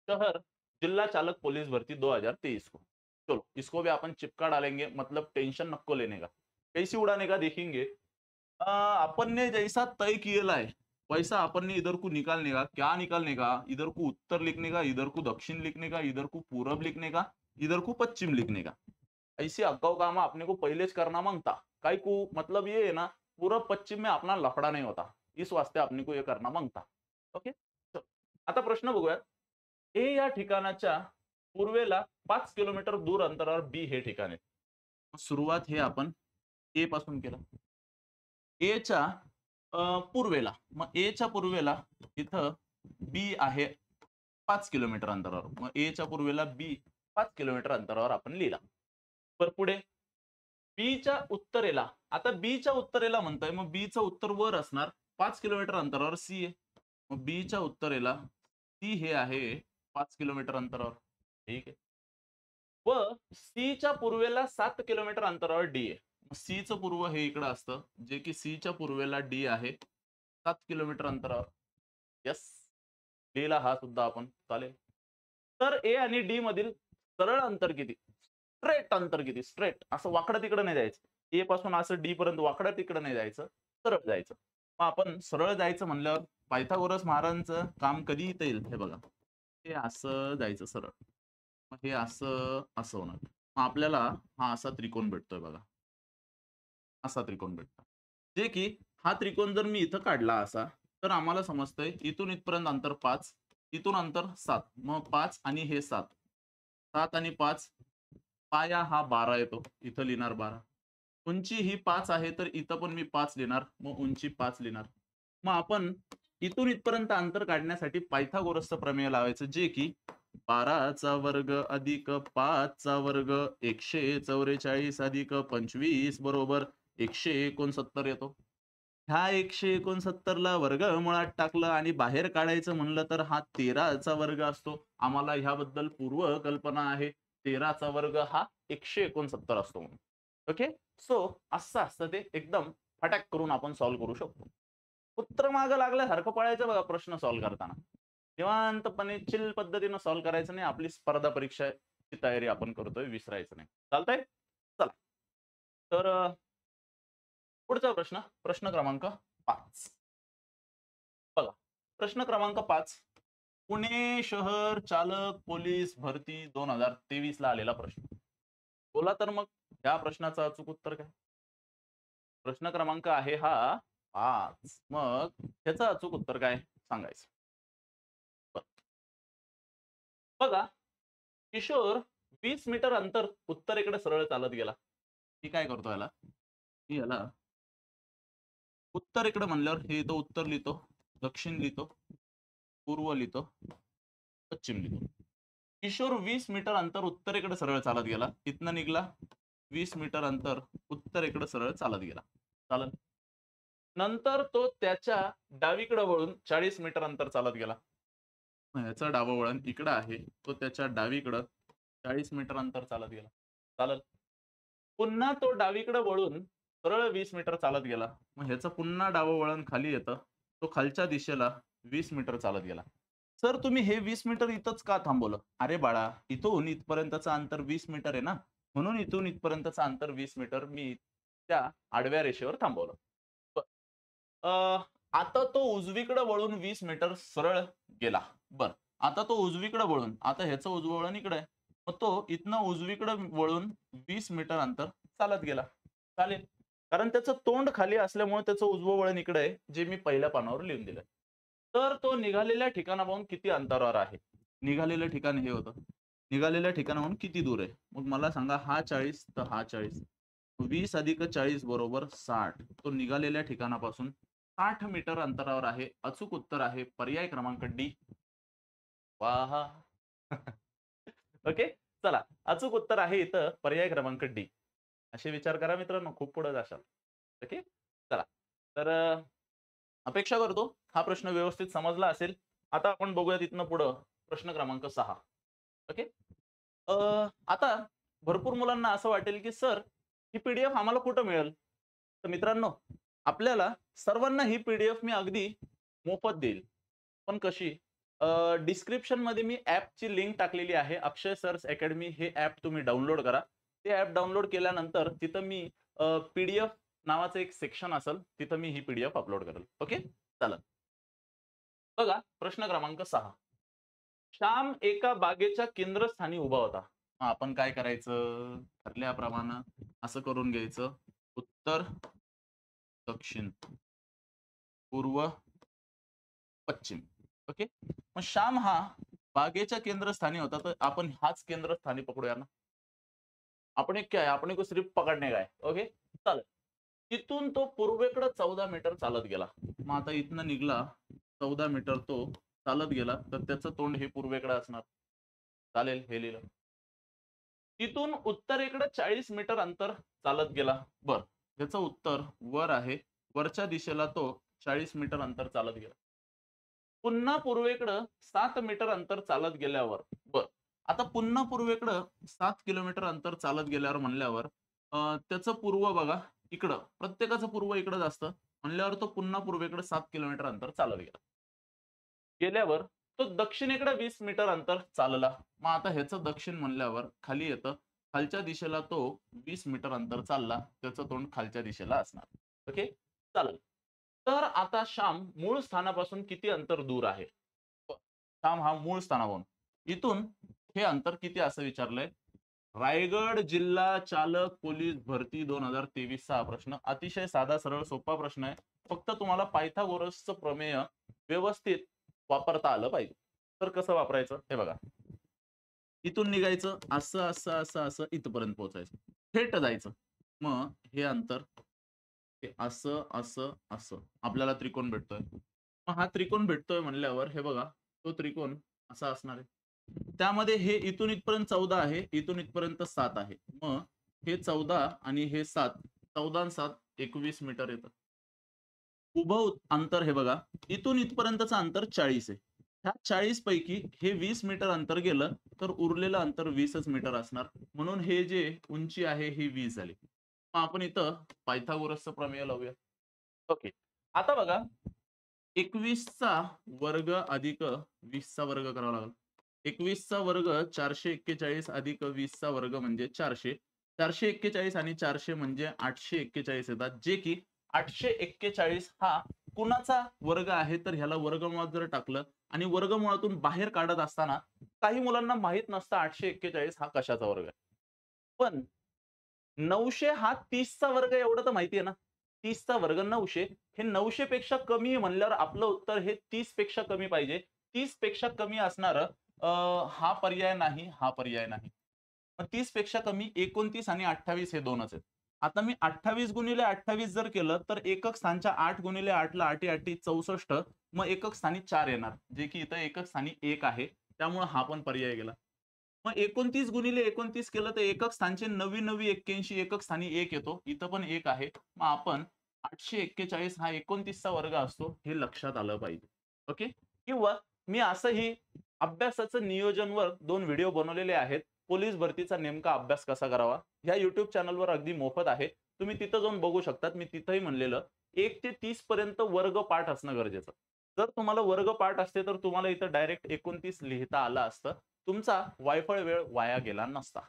शहर जिला चालक पुलिस भर्ती 2023 को. चलो इसको भी अपन चिपका डालेंगे, मतलब टेंशन नको लेने का. कैसी उड़ाने का देखेंगे. अपन ने जैसा तय किया है वैसा अपन ने इधर को निकालने का, क्या निकालने का, इधर को उत्तर लिखने का, इधर को दक्षिण लिखने का, इधर को पूरब लिखने का, इधर को पश्चिम लिखने का। ऐसे अगाऊ काम अपने को पहले च करना मांगता काय को मतलब ये है ना, पूरब पश्चिम में अपना लफड़ा नहीं होता, इस वास्ते अपने को ये करना मांगता। ओके, चलो. आता प्रश्न बघूया. ए या ठिकाणाच्या पूर्वेला 5 किलोमीटर दूर अंतरावर बी हे ठिकाण आहे. सुरुवात हे आपण ए पासून केलं. ए च्या पूर्वेला, मग ए च्या पूर्वेला इथं बी आहे 5 किलोमीटर अंतरावर. मग ए च्या पूर्वेला बी 5 किलोमीटर अंतरावर आपण लिहिला. पर पुढे बी च्या उत्तरेला, आता बी च्या उत्तरेला म्हणतोय, मग बी चं उत्तर वर असणार, 5 किलोमीटर अंतरावर सी आहे. मग बी च्या उत्तरेला सी हे आहे 5 किलोमीटर अंतरावर. ठीक आहे. व सी च्या पूर्वेला 7 किलोमीटर अंतरावर डी आहे. सी चं पूर्व हे इकडं असतं, जे की सी च्या पूर्वेला डी आहे 7 किलोमीटर अंतरावर. यस, लिहिला हा सुद्धा आपण, चालेल. तर ए आणि डी मधील सरळ अंतर किती, स्ट्रेट अंतर किती, स्ट्रेट असं वाकडं तिकडं नाही जायचं. ए पासून असं डी पर्यंत वाकडं तिकडं नाही जायचं, सरळ जायचं. मग आपण सरळ जायचं म्हणल्यावर पायथागोरस महाराजांचं काम कधी इथं येईल हे बघा. हे असं जायचं सरळ, मग हे असं असं होणार. मग आपल्याला हा असा त्रिकोण भेटतोय बघा, असा त्रिकोण भेटतो, जे की हा त्रिकोण जर मी इथं काढला असा, तर आम्हाला समजतंय इथून इथपर्यंत अंतर 5, इथून अंतर 7, मग 5 आणि हे 7, 7 आणि 5, पाया हा 12 येतो, इथं लिहिणार 12. उंची ही 5 आहे, तर इथं पण मी 5 लिहिणार, मग उंची 5 लिहिणार. मग आपण इथून इथपर्यंत अंतर काढण्यासाठी पायथागोरसचं प्रमेय लावायचं, जे की 12चा वर्ग अधिक 5चा वर्ग 144 अधिक 25 बरोबर 169 येतो. ह्या 169 ला वर्गमुळात टाकलं आणि बाहेर काढायचं म्हणलं तर हा 13चा वर्ग असतो. आम्हाला ह्याबद्दल पूर्व कल्पना आहे, 13चा वर्ग हा 169 असतो म्हणून. ओके, सो असं असतं ते, एकदम फटाक करून आपण सॉल्व्ह करू शकतो. उत्तर मागं लागल्यासारखं पळायचं बघा प्रश्न सॉल्व्ह करताना. निवांतपणे चिल पद्धतीनं सॉल्व्ह करायचं नाही. आपली स्पर्धा परीक्षेची तयारी आपण करतोय, विसरायचं नाही. चालतंय, चला. तर पुढचा प्रश्न, प्रश्न क्रमांक 5 बघा. प्रश्न क्रमांक 5, पुणे शहर चालक पोलीस भरती 2023 ला आलेला प्रश्न. बोला तर मग या प्रश्नाचं अचूक उत्तर काय? प्रश्न क्रमांक आहे हा 5, मग ह्याचं अचूक उत्तर काय सांगायचं. बघा, किशोर 20 मीटर अंतर उत्तरेकडे सरळ चालत गेला. मी काय करतो याला, मी याला उत्तरेकडे म्हणल्यावर हे इथं उत्तर लिहितो, दक्षिण लिहितो, पूर्व लिहितो, पश्चिम लिहितो. किशोर 20 मीटर अंतर उत्तरेकडे सरळ चालत गेला. इथनं निघला 20 मीटर अंतर उत्तरेकडे सरळ चालत गेला. चालत नंतर तो त्याच्या डावीकडे वळून 40 मीटर अंतर चालत गेला. ह्याचं डावं वळण इकडं आहे, तो त्याच्या डावीकडं 40 मीटर अंतर चालत गेला. चालत पुन्हा तो डावीकडे वळून सरळ 20 मीटर चालत गेला. मग ह्याचं पुन्हा डावं वळण खाली येतं, तो खालच्या दिशेला 20 मीटर चालत गेला. सर तुम्ही हे 20 मीटर इथंच का थांबवलं? अरे बाळा, इथून इथपर्यंतचं अंतर 20 मीटर आहे ना, म्हणून इथून इथपर्यंतचं अंतर 20 मीटर मी त्या आडव्या रेषेवर थांबवलं. आता तो उजवीकडे वळून 20 मीटर सरळ गेला. बरं, आता तो उजवीकडे वळून, आता ह्याचं उजवं वळण इकडे आहे, मग तो इथनं उजवीकडे वळून 20 मीटर अंतर चालत गेला. चालेल, कारण त्याचं तोंड खाली असल्यामुळे त्याचं उजवं वळण इकडे आहे, जे मी पहिल्या पानावर लिहून दिलंय. तर तो निघालेल्या ठिकाणापासून किती अंतरावर आहे? निघालेलं ठिकाण हे होतं, निघालेल्या ठिकाणाहून किती दूर आहे? मग मला सांगा, हा 40 तर हा 40, 20 अधिक 40 बरोबर 60. तो निघालेल्या ठिकाणापासून 60 मीटर अंतरावर आहे. अचूक उत्तर आहे पर्याय क्रमांक डी. वाह. ओके, चला, अचूक उत्तर आहे इथं पर्याय क्रमांक डी. असे विचार करा मित्रांनो, खूप पुढे जाशाल. ओके, चला. तर अपेक्षा करतो हा प्रश्न व्यवस्थित समजला असेल. आता आपण बघूया तिथनं पुढं प्रश्न क्रमांक 6. ओके, आता भरपूर मुलांना असं वाटेल की सर ही पीडीएफ आम्हाला कुठं मिळेल? तर मित्रांनो, आपल्याला सर्वांना ही पीडीएफ मी अगदी मोफत देईल. पण कशी? डिस्क्रिप्शन मध्ये मी ॲपची लिंक टाकलेली आहे, अक्षय सर्स अकॅडमी. हे ॲप तुम्ही डाउनलोड करा. ते ॲप डाउनलोड केल्यानंतर तिथं मी पीडीएफ नावाचं एक सेक्शन असेल, तिथं मी ही पीडीएफ अपलोड करेल. ओके, चला बघा प्रश्न क्रमांक 6. श्याम एका बागेच्या केंद्रस्थानी उभा होता. मग आपण काय करायचं? ठरल्याप्रमाणे असं करून घ्यायचं. उत्तर, दक्षिण, पूर्व, पश्चिम. ओके, मग श्याम हा बागेच्या केंद्रस्थानी होता, तर आपण हाच केंद्रस्थानी पकडूया ना. आपण एक काय आपण एक सिर्फ पकडणे काय. ओके, चालेल. तिथून तो पूर्वेकडे 14 मीटर चालत गेला. मग आता इथनं निघला 14 मीटर तो चालत गेला, तर त्याचं तोंड हे पूर्वेकडे असणार. चालेल, हे लिहिलं. तिथून उत्तरेकडे 40 मीटर अंतर चालत गेला. बर, त्याचं उत्तर वर आहे. वरच्या दिशेला तो 40 मीटर अंतर चालत गेला. पुन्हा पूर्वेकडं 7 मीटर अंतर चालत गेल्यावर, बर, आता पुन्हा पूर्वेकडं 7 किलोमीटर अंतर चालत गेल्यावर म्हणल्यावर त्याचं पूर्व बघा इकडं, प्रत्येकाचं पूर्व इकडं असतं म्हणल्यावर तो पुन्हा पूर्वेकडे 7 किलोमीटर अंतर चालत गेला. गेल्यावर तो दक्षिणेकडे 20 मीटर अंतर चालला. मग आता ह्याचं दक्षिण म्हणल्यावर खाली येतं. खालच्या दिशेला तो 20 मीटर अंतर चालला, त्याचं तोंड खालच्या दिशेला असणार. ओके, चालेल. तर आता श्याम मूळ स्थानापासून किती अंतर दूर आहे? श्याम हा मूळ स्थानावरून इथून हे अंतर किती असं विचारलंय. रायगड जिल्हा चालक पोलीस भरती 2023 चा प्रश्न. अतिशय साधा सरळ सोपा प्रश्न आहे. फक्त तुम्हाला पायथागोरसचं प्रमेय व्यवस्थित वापरता आलं पाहिजे. तर कसं वापरायचं हे बघा. इथून निघायचं असं असं असं असं इथपर्यंत पोहोचायचं, थेट जायचं. मग हे अंतर हे असं असं असं आपल्याला त्रिकोण भेटतोय. मग हा त्रिकोण भेटतोय म्हणल्यावर हे बघा, तो त्रिकोण असा असणार आहे. त्यामध्ये हे इथून इथपर्यंत 14 आहे, इथून इथपर्यंत 7 आहे. मग हे 14 आणि हे 7, 14 आणि 7 21 मीटर येतं. उभं अंतर हे बघा, इथून इथपर्यंतचं अंतर 40 आहे. ह्या 40 पैकी हे 20 मीटर अंतर गेलं, तर उरलेलं अंतर 20च मीटर असणार. म्हणून हे जे उंची आहे ही 20 झाली. मग आपण इथं पायथागोरसचं प्रमेय लावूया. ओके, आता बघा 21 चा वर्ग अधिक 20 चा वर्ग करावा लागेल. 21 चा वर्ग 441 अधिक 20 चा वर्ग म्हणजे 400. 441 आणि 400 म्हणजे 841 येतात, जे की 841 हा कुणाचा वर्ग आहे, तर ह्याला वर्गमुळात जर टाकलं आणि वर्गमुळातून बाहेर काढत असताना काही मुलांना माहित नसतं 841 हा कशाचा वर्ग आहे. पण 900 हा 30 चा वर्ग एवढं तर माहिती आहे ना. 30 चा वर्ग 900, हे 900 पेक्षा कमी आहे म्हणल्यावर आपलं उत्तर हे 30 पेक्षा कमी पाहिजे. 30 पेक्षा कमी असणारं हा पर्याय नाही, हा पर्याय नाही. मग 30 पेक्षा कमी 29 आणि 28 हे दोनच आहेत. आता मी 28 गुणिले 28 जर केलं, तर एकक स्थानच्या 8 गुणिले 8 ला 8 8 64. मग एकक स्थानी 4 येणार, जे की इथं एकक स्थानी 1 आहे. त्यामुळे हा पण पर्याय गेला. मग 29 गुणिले 29 केलं तर एकक स्थानचे 9 एकक स्थानी 1 येतो. इथं पण 1 आहे. मग आपण 841 हा 29 चा वर्ग असतो, हे लक्षात आलं पाहिजे. ओके, किंवा मी असंही अभ्यासाचं नियोजनवर 2 व्हिडिओ बनवलेले आहेत. पोलीस भरतीचा नेमका अभ्यास कसा करावा, ह्या YouTube चॅनलवर अगदी मोफत आहे. तुम्ही तिथं जाऊन बघू शकतात. मी तिथंही म्हणलेलं 1 ते 30 पर्यंत वर्ग पाठ असणं गरजेचं. जर तुम्हाला वर्ग पाठ असते, तर तुम्हाला इथं डायरेक्ट 29 लिहिता आलं असतं. तुमचा वायफळ वेळ वाया गेला नसता.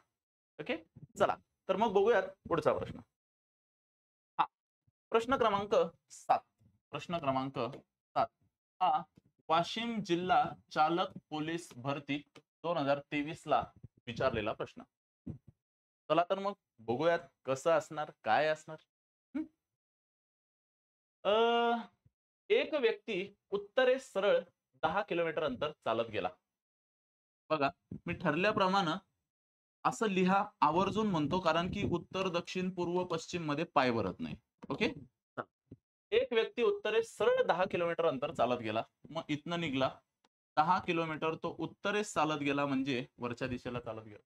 ओके, चला तर मग बघूयात पुढचा प्रश्न. हा प्रश्न क्रमांक 7. प्रश्न क्रमांक 7 हा वाशिम जिल्हा चालक पोलीस भरती 2023 ला विचारलेला प्रश्न. चला तर मग बघूयात कसं असणार, काय असणार. हं? एक व्यक्ती उत्तरेस सरळ 10 किलोमीटर अंतर चालत गेला. बघा, मी ठरल्याप्रमाणे असं लिहा आवर्जून म्हणतो, कारण की उत्तर, दक्षिण, पूर्व, पश्चिम मध्ये पाय भरत नाही. ओके, एक व्यक्ती उत्तरेस सरळ 10 किलोमीटर अंतर चालत गेला. मग इथनं निघला 10 किलोमीटर तो उत्तरेस चालत गेला, म्हणजे वरच्या दिशेला चालत गेला.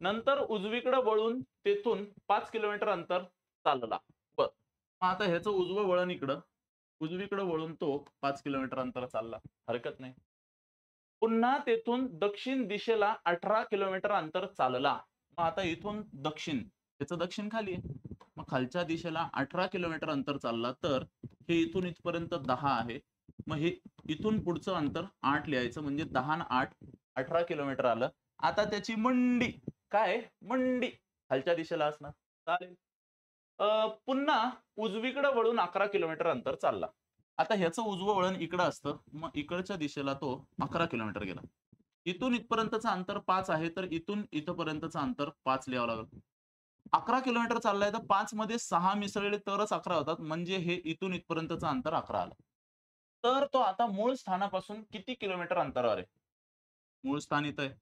नंतर उजवीकडे वळून तेथून 5 किलोमीटर अंतर चालला. बर, मग आता ह्याचं उजवं वळण इकडं, उजवीकडे वळून तो 5 किलोमीटर अंतर चालला, हरकत नाही. पुन्हा तेथून दक्षिण दिशेला 18 किलोमीटर अंतर चालला. मग आता इथून दक्षिण, त्याचं दक्षिण खाली आहे. मग खालच्या दिशेला 18 किलोमीटर अंतर चालला, तर हे इथून इथपर्यंत 10 आहे. मग हे इथून पुढचं अंतर 8 लिहायचं, म्हणजे 10 आणि 8 18 किलोमीटर आलं. आता त्याची मंडी काय, मंडी खालच्या दिशेला असणार. चालेल. पुन्हा उजवीकडे वळून 11 किलोमीटर अंतर चालला. आता ह्याचं उजवं वळण इकडं असतं, मग इकडच्या दिशेला तो 11 किलोमीटर गेला. इथून इथपर्यंतचं अंतर 5 आहे, तर इथून इथपर्यंतचं अंतर 5 लिहावं लागेल. 11 किलोमीटर चाललाय, तर 5 मध्ये 6 मिसळले तरच 11 होतात, म्हणजे हे इथून इथपर्यंतचं अंतर 11 आलं. तर तो आता मूळ स्थानापासून किती किलोमीटर अंतरावर आहे? मूळ स्थान इथं आहे.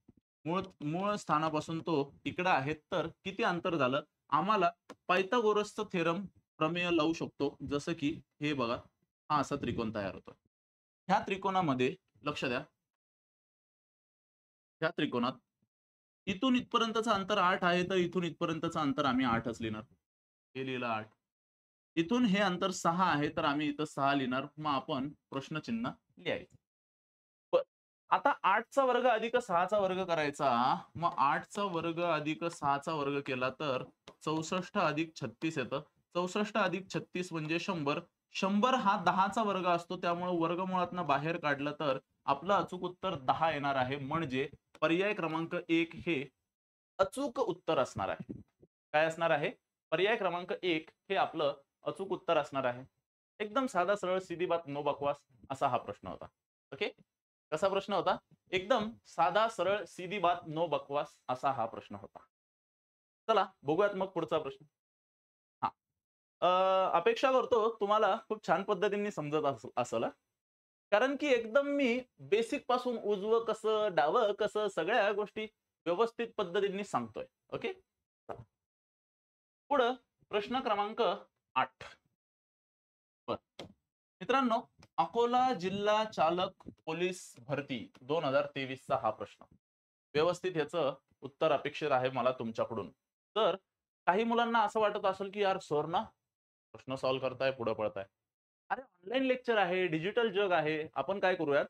मूळ मूळ स्थानापासून तो इकडं आहे, तर किती अंतर झालं? आम्हाला पायथागोरसचं थेरम प्रमेय लावू शकतो. जसं की हे बघा, हा असा त्रिकोण तयार होतो. ह्या त्रिकोणामध्ये लक्ष द्या, ह्या त्रिकोणात इथून इथपर्यंतचं अंतर 8 आहे, तर इथून इथपर्यंतचं अंतर आम्ही 8च लिहिणार. हे लिहिलं 8. इथून हे अंतर 6 आहे, तर आम्ही इथं 6 लिहिणार. मग आपण प्रश्नचिन्ह लिहायचं. ब आता 8चा वर्ग अधिक 6चा वर्ग करायचा. मग 8चा वर्ग अधिक 6चा वर्ग केला तर 64 अधिक 36 येतं. 64 अधिक 36 म्हणजे 100. 100 हा 10चा वर्ग असतो, त्यामुळे वर्गमुळातनं बाहेर काढलं तर आपलं अचूक उत्तर 10 येणार आहे. म्हणजे पर्याय क्रमांक 1 हे अचूक उत्तर असणार आहे. काय असणार आहे? पर्याय क्रमांक 1 हे आपलं अचूक उत्तर असणार आहे. एकदम साधा सरळ सीधी बात नो बकवास असा हा प्रश्न होता. ओके. कसा प्रश्न होता? एकदम साधा सरळ सीधी बात नो बकवास असा हा प्रश्न होता. चला बघूयात मग पुढचा प्रश्न. हा. अपेक्षा करतो तुम्हाला खूप छान पद्धतीने समजत असेल हा. कारण की एकदम मी बेसिक पासून उजवं कसं डावं कसं सगळ्या गोष्टी व्यवस्थित पद्धतीने सांगतोय. ओके. पुढं प्रश्न क्रमांक 8. मित्रांनो, अकोला जिल्हा चालक पोलीस भरती 2023 चा हा प्रश्न. व्यवस्थित ह्याचं उत्तर अपेक्षित आहे मला तुमच्याकडून. तर काही मुलांना असं वाटत असेल की यार सर ना प्रश्न सॉल्व्ह करताय, पुढे पळताय. अरे ऑनलाईन लेक्चर आहे, डिजिटल जग आहे. आपण काय करूयात,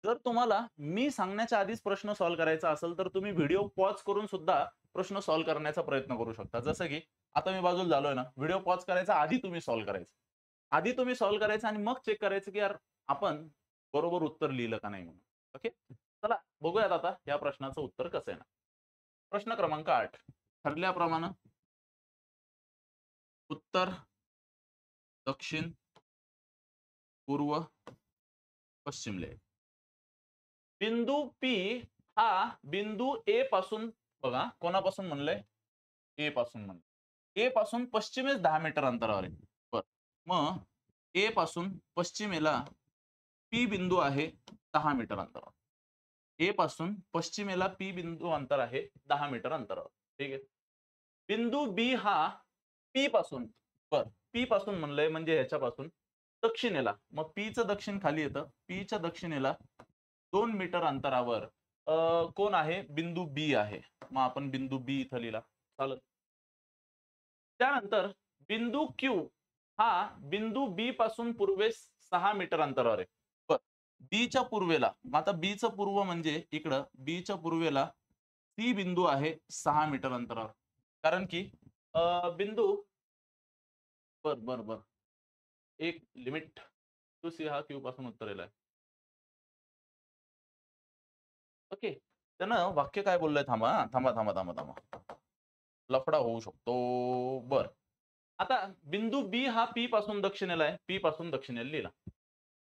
जर तुम्हाला मी सांगण्याच्या आधीच प्रश्न सॉल्व्ह करायचा असेल, तर तुम्ही व्हिडिओ पॉज करून सुद्धा प्रश्न सॉल्व्ह करण्याचा प्रयत्न करू शकता. जसं की आता मी बाजूला झालोय ना, व्हिडिओ पॉज करायचा आधी तुम्ही सॉल्व्ह करायचं. आधी तुम्ही सॉल्व्ह करायचं आणि मग चेक करायचं, की यार आपण बरोबर उत्तर लिहिलं का नाही म्हणून. ओके. चला बघूयात आता या प्रश्नाचं उत्तर कसं आहे ना. प्रश्न क्रमांक 8. ठरल्याप्रमाणे उत्तर दक्षिण, पूर्व, पश्चिम लिहायचं. बिंदू पी हा बिंदू ए पासून बघा कोणापासून म्हणलंय? ए पासून म्हणलं. ए पासून पश्चिमेस 10 मीटर अंतरावर आहे. बरं. मग ए पासून पश्चिमेला पी बिंदू आहे 10 मीटर अंतरावर. ए पासून पश्चिमेला पी बिंदू अंतर आहे 10 मीटर अंतरावर. ठीक आहे. बिंदू बी हा पी पासून बर पी पासून म्हणलंय म्हणजे ह्याच्यापासून दक्षिणेला. मग पी चं दक्षिण खाली येतं. पी च्या दक्षिणेला 2 मीटर अंतरावर कोण आहे? बिंदू बी आहे. मग आपण बिंदू बी इथं लिहिला. चालेल. त्यानंतर बिंदू क्यू हा बिंदू बी पासून पूर्वेस 6 मीटर अंतरावर आहे. बर. बी च्या पूर्वेला, मग आता बी चं पूर्व म्हणजे इकडं बी च्या पूर्वेला सी बिंदू आहे 6 मीटर अंतरावर. कारण की बिंदू बर बर बर एक लिमिट टू सी हा क्यू पासून उत्तरेला आहे. ओके. त्यानं वाक्य काय बोललंय थांबा थांबा थांबा थांबा थांबा. लफडा होऊ शकतो. बर. आता बिंदू बी हा पी पासून दक्षिणेला आहे. पी पासून दक्षिणेला लिहिला.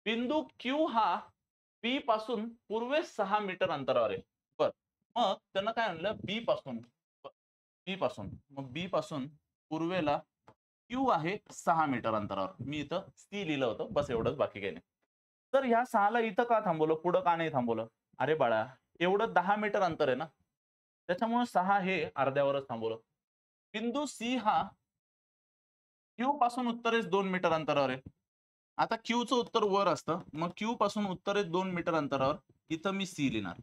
बिंदू क्यू हा पी पासून पूर्वेस 6 मीटर अंतरावर आहे. बर. मग त्यानं काय म्हणलं बी पासून बी पासून मग बी पासून पूर्वेला क्यू आहे 6 मीटर अंतरावर. मी इथं सी लिहिलं होतं. बस एवढंच, बाकी काही नाही. तर ह्या 6ला इथं का थांबवलं? पुढं का नाही थांबवलं? अरे बाळा, एवढं 10 मीटर अंतर आहे ना. त्याच्यामुळे 6 हे अर्ध्यावरच थांबवलं. बिंदू सी हा क्यू पासून उत्तरेस 2 मीटर अंतरावर आहे. आता क्यूचं उत्तर वर असतं. मग क्यू पासून उत्तरेस 2 मीटर अंतरावर इथं मी सी लिहिणार.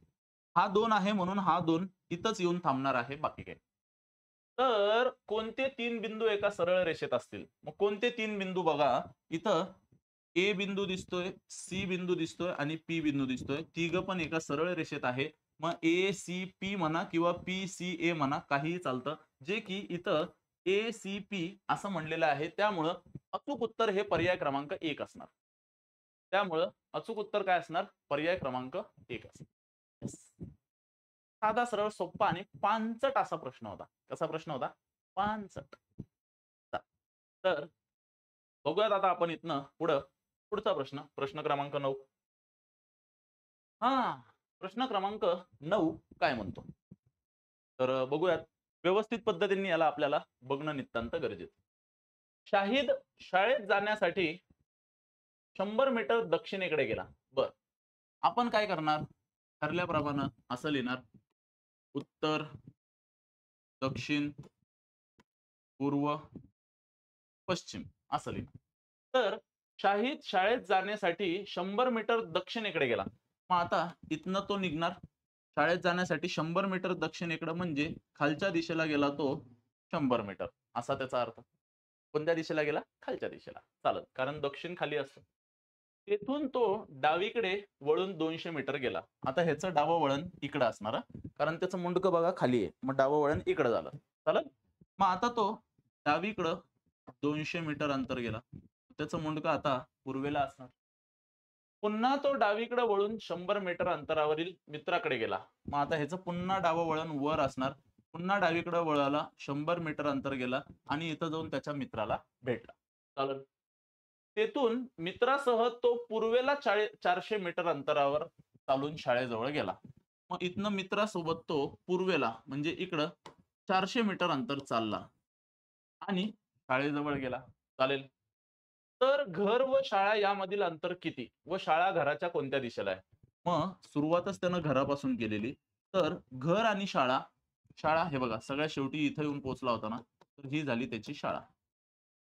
हा 2 आहे म्हणून हा 2 इथंच येऊन थांबणार आहे, बाकी काही. तर कोणते 3 बिंदू एका सरळ रेषेत असतील? मग कोणते 3 बिंदू बघा, इथं ए बिंदू दिसतोय, सी बिंदू दिसतोय आणि पी बिंदू दिसतोय. तिघं पण एका सरळ रेषेत आहे. मग ए सी पी म्हणा किंवा पी सी ए म्हणा, काहीही चालतं. जे की इथं ए सी पी असं म्हणलेलं आहे. त्यामुळं अचूक उत्तर हे पर्याय क्रमांक 1 असणार. त्यामुळं अचूक उत्तर काय असणार? पर्याय क्रमांक 1 असणार. Yes. साधा सरळ सोप्पा आणि पांचट असा प्रश्न होता. कसा प्रश्न होता? पांचट. तर बघूयात आता आपण इथनं पुढचा प्रश्न, प्रश्न क्रमांक 9. हा, प्रश्न क्रमांक 9 काय म्हणतो? तर बघूयात. व्यवस्थित पद्धतीने याला आपल्याला बघणं नितांत गरजेचं. शाहिद शाळेत जाण्यासाठी 100 मीटर दक्षिणेकडे गेला. बर, आपण काय करणार? ठरल्याप्रमाणे असं लिहिणार: उत्तर, दक्षिण, पूर्व, पश्चिम असं लिहिणार. तर शाहिद शाळेत जाण्यासाठी 100 मीटर दक्षिणेकडे गेला. मग आता इथनं तो निघणार शाळेत जाण्यासाठी 100 मीटर दक्षिणेकडे, म्हणजे खालच्या दिशेला गेला तो 100 मीटर, असा त्याचा अर्थ. कोणत्या दिशेला गेला? खालच्या दिशेला. चालत, कारण दक्षिण खाली असतं. तेथून तो डावीकडे वळून 200 मीटर गेला. आता ह्याचं डावं वळण इकडं असणार हं. कारण त्याचं मुंडकं बघा खाली आहे. मग डावं वळण इकडं झालं. चालेल? मग आता तो डावीकडं 200 मीटर अंतर गेला. त्याचं मुंडकं आता पूर्वेला असणार. पुन्हा तो डावीकडे वळून 100 मीटर अंतरावरील मित्राकडे गेला. मग आता ह्याचं पुन्हा डावं वळण वर असणार. पुन्हा डावीकडे वळाला, 100 मीटर अंतर गेला आणि इथं जाऊन त्याच्या मित्राला भेटला. चालेल? तेथून मित्रासह तो पूर्वेला 400 मीटर अंतरावर चालून शाळेजवळ गेला. मग इथनं मित्रासोबत तो पूर्वेला म्हणजे इकडं 400 मीटर अंतर चालला आणि शाळेजवळ गेला. चालेल? तर घर व शाळा यामधील अंतर किती व शाळा घराच्या कोणत्या दिशेला आहे? मग सुरुवातच त्यानं घरापासून केलेली. तर घर आणि शाळा, शाळा हे बघा सगळ्यात शेवटी इथं येऊन पोहोचला होता ना, तर ही झाली त्याची शाळा.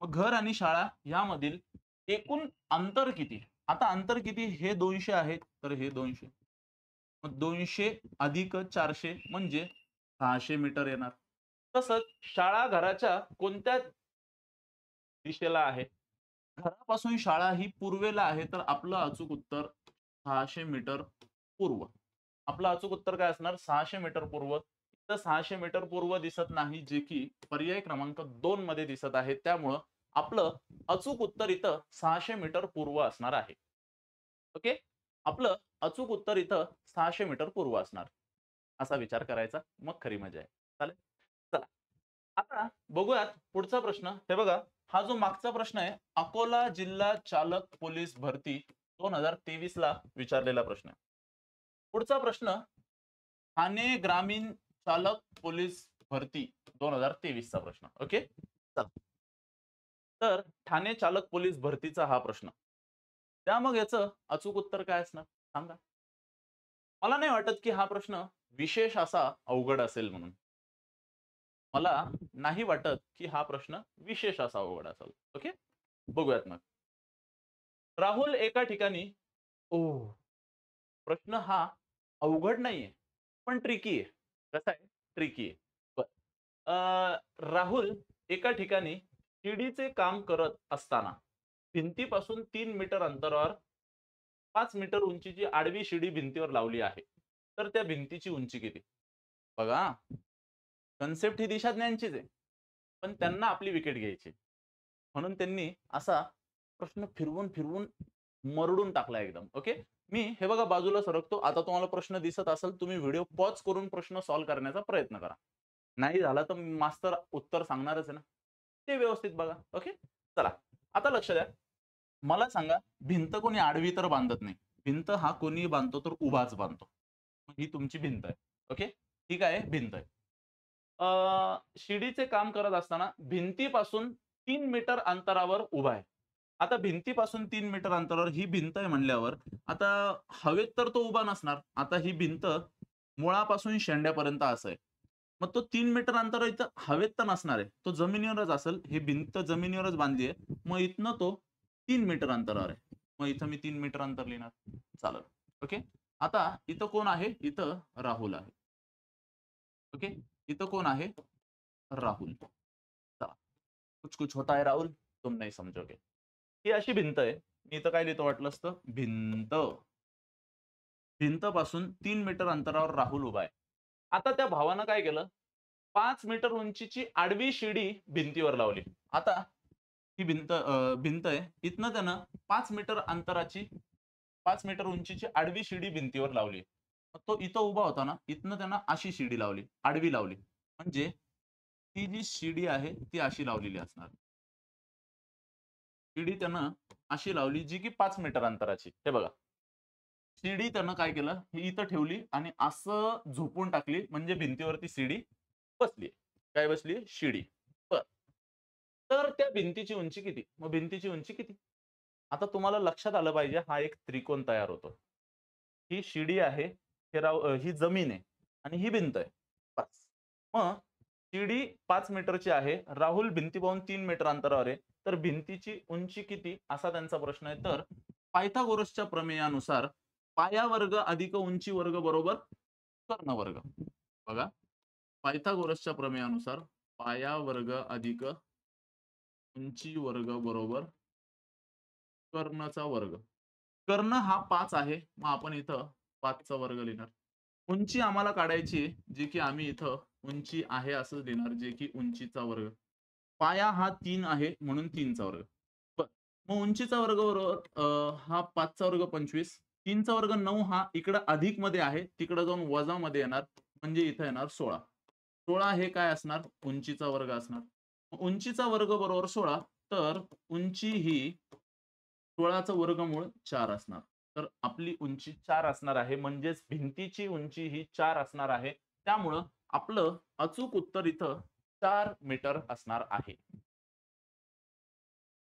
मग घर आणि शाळा यामधील एकूण अंतर किती? आता अंतर किती? हे 200 आहे, तर हे 200. मग 200 अधिक 400 म्हणजे 600 मीटर येणार. तसंच शाळा घराच्या कोणत्या दिशेला आहे? घरापासून शाळा ही पूर्वेला आहे, तर आपलं अचूक उत्तर 600 मीटर पूर्व. आपलं अचूक उत्तर काय असणार? 600 मीटर पूर्व. तर 600 मीटर पूर्व दिसत नाही, जे की पर्याय क्रमांक 2 मध्ये दिसत आहे. त्यामुळं आपलं अचूक उत्तर इथं 600 मीटर पूर्व असणार आहे. ओके? आपलं अचूक उत्तर इथं 600 मीटर पूर्व असणार. असा विचार करायचा, मग खरी मजा आहे. चालेल? चला. आता बघूयात पुढचा प्रश्न. हे बघा, हा जो मागचा प्रश्न आहे, अकोला जिल्हा चालक पोलीस भरती 2023 ला विचारलेला प्रश्न आहे. पुढचा प्रश्न, ठाणे ग्रामीण चालक पोलीस भरती 2023 चा प्रश्न. ओके? चला. तर ठाणे चालक पोलीस भरतीचा हा प्रश्न. त्या मग याचं अचूक उत्तर काय असणार? सांगा. मला नाही वाटत की हा प्रश्न विशेष असा अवघड असेल म्हणून. मला नाही वाटत की हा प्रश्न विशेष असा अवघड असेल. ओके? बघूयात मग. राहुल एका ठिकाणी ओह! प्रश्न हा अवघड नाहीये, पण ट्रिकी आहे. कसा आहे? ट्रिकी आहे. राहुल एका ठिकाणी शिडीचे काम करत असताना भिंतीपासून 3 मीटर अंतरावर 5 मीटर उंचीची आडवी शिडी भिंतीवर लावली आहे. तर त्या भिंतीची उंची किती? बघा, कन्सेप्ट ही दिशाज्ञांचीच आहे. पण त्यांना आपली विकेट घ्यायची. म्हणून त्यांनी असा प्रश्न फिरवून मरडून टाकला एकदम. ओके. मी हे बघा बाजूला सरकतो. आता तुम्हाला प्रश्न दिसत असेल, तुम्ही व्हिडिओ पॉज करून प्रश्न सॉल्व्ह करण्याचा प्रयत्न करा. नाही झाला तर मास्तर उत्तर सांगणारच आहे ना. ते व्यवस्थित बघा. ओके. चला. आता लक्ष द्या. मला सांगा, भिंत कोणी आडवी तर बांधत नाही. भिंत हा कोणी बांधतो तर उभाच बांधतो. ही तुमची भिंत आहे. ओके. ही काय आहे? भिंत आहे. शिडीचे काम करत असताना भिंतीपासून 3 मीटर अंतरावर उभा आहे. आता भिंतीपासून 3 मीटर अंतरावर ही भिंत आहे म्हणल्यावर आता हवेत तर तो उभा नसणार. आता ही भिंत मुळापासून शेंड्यापर्यंत असं आहे. मग तो 3 मीटर अंतर इथं हवेत तर नसणार आहे. तो जमिनीवरच असेल. ही भिंत जमिनीवरच बांधली आहे. मग इथनं तो 3 मीटर अंतरावर आहे. मग इथं मी 3 मीटर अंतर लिहिणार. चालेल. ओके. आता इथं कोण आहे? इथं राहुल आहे. ओके. इथं कोण आहे? राहुल. चला. कुछ कुछ होता है राहुल, तुम नहीं समझोगे. ही अशी भिंत आहे. मी इथं काय लिहितो वाटलं असतं? भिंत. भिंतपासून 3 मीटर अंतरावर राहुल उभा आहे. आता त्या भावानं काय केलं? 5 मीटर उंचीची आडवी शिडी भिंतीवर लावली. आता ही भिंत आहे. इथनं त्यानं 5 मीटर अंतराची 5 मीटर उंचीची आडवी शिडी भिंतीवर लावली. मग तो इथं उभा होता ना, इथनं त्यानं अशी शिडी लावली, आडवी लावली. म्हणजे ही जी शिडी आहे ती अशी लावलेली असणार. शिडी त्यानं अशी लावली जी की 5 मीटर अंतराची. हे बघा, शिडी त्यानं काय केलं, ही इथं ठेवली आणि असं झोपून टाकली, म्हणजे भिंतीवरती शिडी बसली. काय बसली? शिडी. बर, तर त्या भिंतीची उंची किती? मग भिंतीची उंची किती? आता तुम्हाला लक्षात आलं पाहिजे, हा एक त्रिकोण तयार होतो. ही शिडी आहे, ही जमीन आहे आणि ही भिंत आहे. बस. मग शिडी 5 मीटरची आहे. राहुल भिंतीपासून 3 मीटर अंतरावर आहे. तर भिंतीची उंची किती? असा त्यांचा प्रश्न आहे. तर पायथागोरसच्या प्रमेयानुसार पाया वर्ग अधिक उंची वर्ग बरोबर कर्ण वर्ग. बघा, पायथागोरसच्या प्रमेयानुसार पाया वर्ग अधिक उंची वर्ग बरोबर कर्णचा वर्ग. कर्ण हा 5 आहे. मग आपण इथं 5 चा वर्ग लिहिणार. उंची आम्हाला काढायची आहे, जी की आम्ही इथं उंची आहे असंच लिहिणार, जे की उंचीचा वर्ग. पाया हा 3 आहे म्हणून 3 चा वर्ग. बरं. मग उंचीचा वर्ग बरोबर हा 5 चा वर्ग 25, 3 चा वर्ग 9, हा इकडं अधिक मध्ये आहे, तिकडं जाऊन वजा मध्ये येणार, म्हणजे इथं येणार 16. 16 हे काय असणार? उंचीचा वर्ग असणार. मग उंचीचा वर्ग बरोबर 16, तर उंची ही 16 चं वर्गमूळ 4 असणार. तर आपली उंची 4 असणार आहे. म्हणजेच भिंतीची उंची ही 4 असणार आहे. त्यामुळं आपलं अचूक उत्तर इथं 4 मीटर असणार आहे.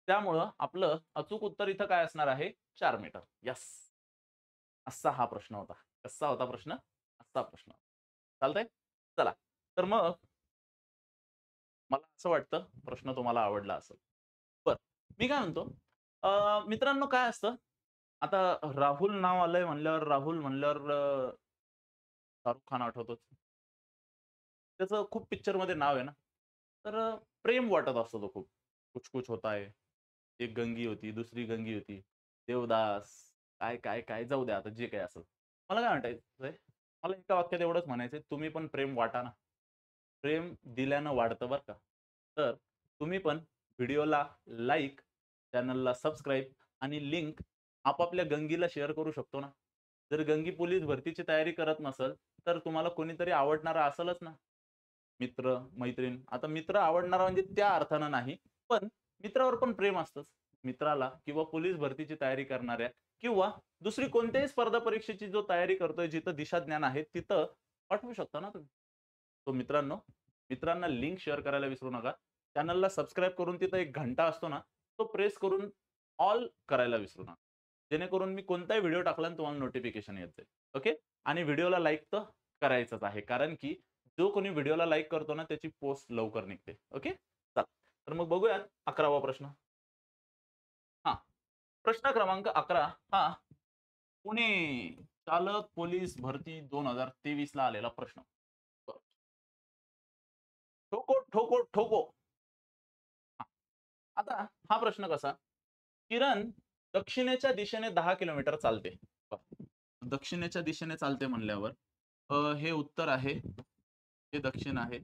त्यामुळं आपलं अचूक उत्तर इथं काय असणार आहे? 4 मीटर. येस. असा हा प्रश्न होता. कसा होता प्रश्न? असा प्रश्न. चालतंय? चला. तर मग मला असं वाटतं प्रश्न तुम्हाला आवडला असेल. बरं. मी काय म्हणतो, मित्रांनो काय असतं, आता राहुल नाव आलंय म्हणल्यावर, राहुल म्हणल्यावर शाहरुख खान आठवतोच. त्याचं खूप पिक्चरमध्ये नाव आहे ना. तर प्रेम वाटत असतो तो खूप. कुछ कुछ होता है. एक गंगी होती, दुसरी गंगी होती. देवदास, काय, काय, काय जाऊ द्या आता जे काही असेल. मला काय म्हणायचंय, मला एका वाक्यात एवढंच म्हणायचंय, तुम्ही पण प्रेम वाटा ना. प्रेम दिल्यानं वाढतं बरं का. तर तुम्ही पण व्हिडिओला लाईक, चॅनलला सबस्क्राईब आणि लिंक आपापल्या गंगीला शेअर करू शकतो ना. जर गंगी पोलीस भरतीची तयारी करत नसेल, तर तुम्हाला कोणीतरी आवडणारा असेलच ना. मित्र, मैत्रीण. आता मित्र आवडणारा म्हणजे त्या अर्थानं नाही, पण मित्रावर पण प्रेम असतंच. मित्राला किंवा पोलीस भरतीची तयारी करणाऱ्या किंवा दुसरी कोणत्याही स्पर्धा परीक्षेची जो तयारी करतोय, जिथं दिशाज्ञान आहे, तिथं पाठवू शकता ना तुम्ही. तो मित्रांनो, मित्रांना लिंक शेअर करायला विसरू नका. चॅनलला सबस्क्राईब करून तिथं एक घंटा असतो ना, तो प्रेस करून ऑल करायला विसरू नका. जेणेकरून मी कोणताही व्हिडिओ टाकला ना, तुम्हाला नोटिफिकेशन येत जाईल. ओके? आणि व्हिडिओला लाईक तर करायचंच आहे. कारण की जो कोणी व्हिडिओला लाईक करतो ना, त्याची पोस्ट लवकर निघते. ओके? चला. तर मग बघूयात 11वा प्रश्न. हां. प्रश्न क्रमांक 11 हा पुणे चालक पोलीस भरती 2023 ला आलेला प्रश्न. बरं. ठोको, ठोको, ठोको. हां. आता हा प्रश्न कसा? किरण दक्षिणेच्या दिशेने 10 किलोमीटर चालते. बरं. दक्षिणेच्या दिशेने चालते म्हणल्यावर हे उत्तर आहे, हे दक्षिण आहे,